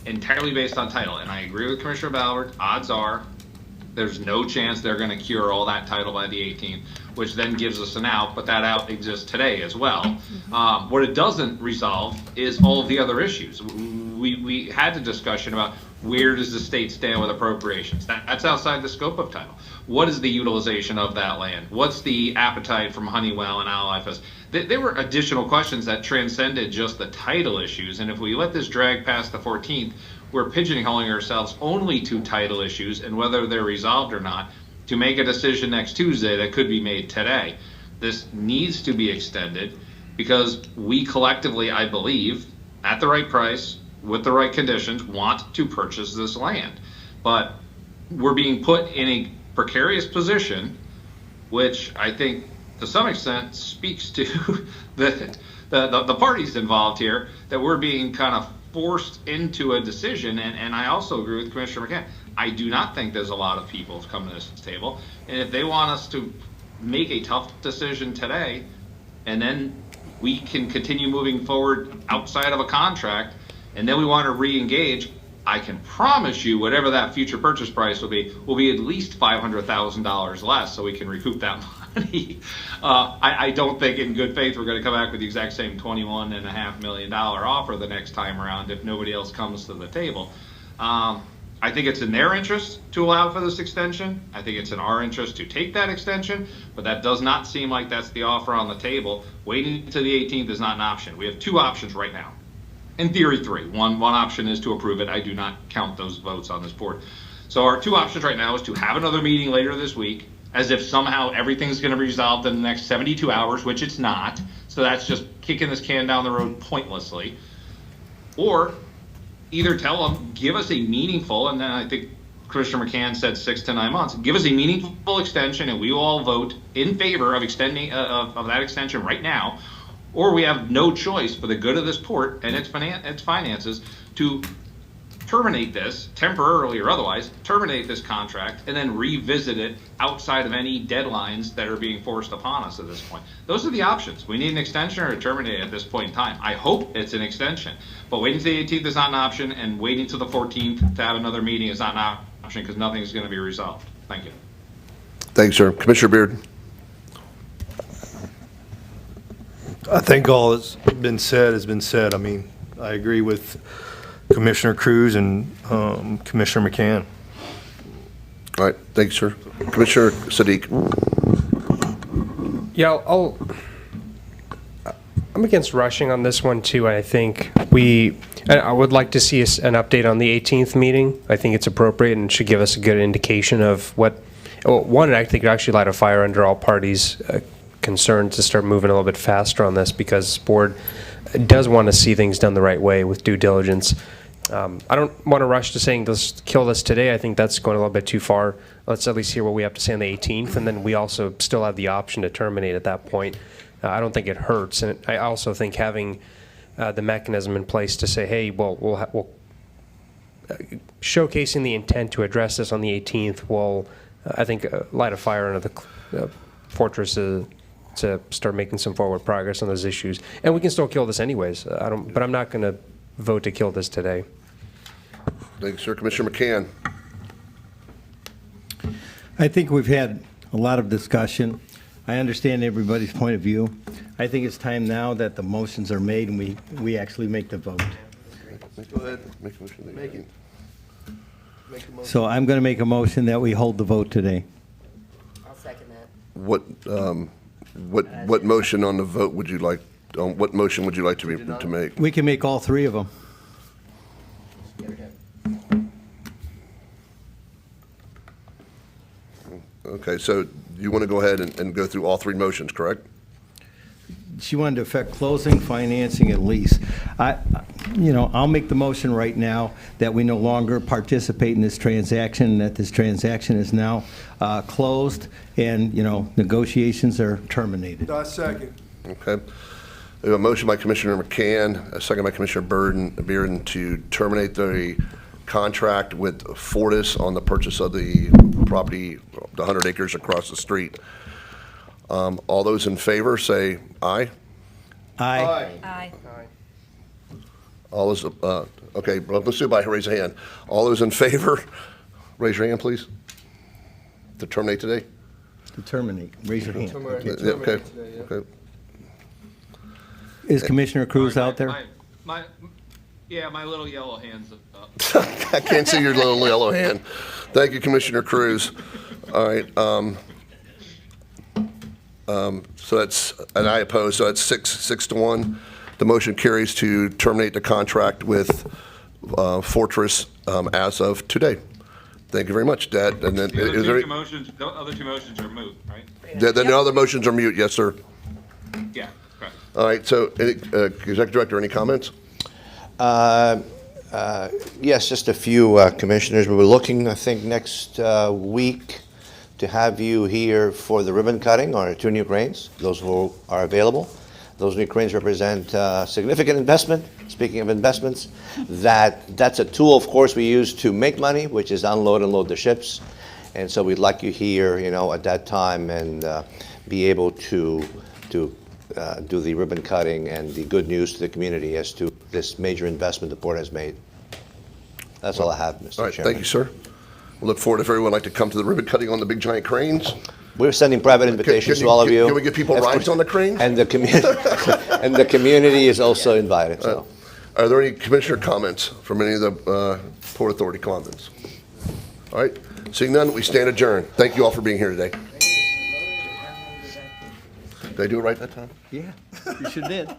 entirely based on title. And I agree with Commissioner Ballard. Odds are there's no chance they're going to cure all that title by the 18th, which then gives us an out, but that out exists today as well. What it doesn't resolve is all of the other issues. We had the discussion about where does the state stand with appropriations. That's outside the scope of title. What is the utilization of that land? What's the appetite from Honeywell and Allied? There were additional questions that transcended just the title issues, and if we let this drag past the 14th, we're pigeonholing ourselves only to title issues and whether they're resolved or not to make a decision next Tuesday that could be made today. This needs to be extended because we collectively, I believe, at the right price, with the right conditions, want to purchase this land. But we're being put in a precarious position, which I think to some extent speaks to the parties involved here, that we're being kind of forced into a decision. And I also agree with Commissioner McCann. I do not think there's a lot of people coming to this table. And if they want us to make a tough decision today, and then we can continue moving forward outside of a contract, and then we want to re-engage, I can promise you whatever that future purchase price will be at least $500,000 less, so we can recoup that money. I don't think in good faith we're going to come back with the exact same $21.5 million offer the next time around if nobody else comes to the table. I think it's in their interest to allow for this extension. I think it's in our interest to take that extension, but that does not seem like that's the offer on the table. Waiting to the 18th is not an option. We have two options right now. In theory, three. One option is to approve it. I do not count those votes on this board. So our two options right now is to have another meeting later this week, as if somehow everything's going to be resolved in the next 72 hours, which it's not. So that's just kicking this can down the road pointlessly. Or either tell them, give us a meaningful, and then I think Commissioner McCann said 6 to 9 months, give us a meaningful extension and we will all vote in favor of extending of that extension right now. Or we have no choice for the good of this port and its finances to terminate this temporarily or otherwise, terminate this contract and then revisit it outside of any deadlines that are being forced upon us at this point. Those are the options. We need an extension or terminate at this point in time. I hope it's an extension, but waiting to the 18th is not an option, and waiting to the 14th to have another meeting is not an option because nothing is going to be resolved. Thank you. Thanks, sir. Commissioner Beard. I think all that's been said has been said. I mean, I agree with Commissioner Cruz and Commissioner McCann. All right, thanks, sir. Commissioner Sadiq. Yeah, I'm against rushing on this one too. I think I would like to see an update on the 18th meeting. I think it's appropriate and should give us a good indication of what. One, I think it actually light a fire under all parties' concerned to start moving a little bit faster on this, because this board does want to see things done the right way with due diligence. I don't want to rush to saying let's kill this today. I think that's going a little bit too far. Let's at least hear what we have to say on the 18th, and then we also still have the option to terminate at that point. I don't think it hurts, and I also think having the mechanism in place to say, hey, we'll showcasing the intent to address this on the 18th will, I think, light a fire under the fortress to start making some forward progress on those issues. And we can still kill this anyways. But I'm not going to vote to kill this today. Thanks, sir. Commissioner McCann. I think we've had a lot of discussion. I understand everybody's point of view. I think it's time now that the motions are made and we actually make the vote. Go ahead. Make a motion. Make it. So I'm going to make a motion that we hold the vote today. I'll second that. What motion on the vote would you like? What motion would you like to make? We can make all three of them. Okay, so you want to go ahead and go through all three motions, correct? she wanted to affect closing, financing, and lease. I'll make the motion right now that we no longer participate in this transaction, that this transaction is now closed, and, negotiations are terminated. Second. Okay. We have a motion by Commissioner McCann, a second by Commissioner Bearden to terminate the contract with Fortis on the purchase of the property, the 100 acres across the street. All those in favor say aye. Aye. Aye. All those, okay, well, let's do it by raise a hand. All those in favor, raise your hand, please. To terminate today? To terminate, raise your hand. Yeah, okay, okay. Is Commissioner Cruz out there? My little yellow hand's up. I can't see your little yellow hand. Thank you, Commissioner Cruz. All right, so that's, and I oppose, so that's 6-1. The motion carries to terminate the contract with Fortress as of today. Thank you very much, Dad. And then, The is there, other two motions are moot, right? the other motions are mute, yes, sir. Yeah, correct. All right, so, Executive Director, any comments? Yes, just a few commissioners. We were looking, I think, next week to have you here for the ribbon cutting on our 2 new cranes. Those who are available. Those new cranes represent significant investment. Speaking of investments, that's a tool, of course, we use to make money, which is unload and load the ships. And so we'd like you here, at that time and be able to do the ribbon cutting and the good news to the community as to this major investment the port has made. That's all I have, Mr. All right, Chairman. thank you, sir. We look forward if everyone would like to come to the ribbon cutting on the big giant cranes. We're sending private invitations to all of you. Can we get people rides on the crane? And the community, and the community is also invited. So, Are there any commissioner comments from any of the Port Authority comments? All right, seeing none, we stand adjourned. Thank you all for being here today. Did I do it right that time? Yeah, you sure did.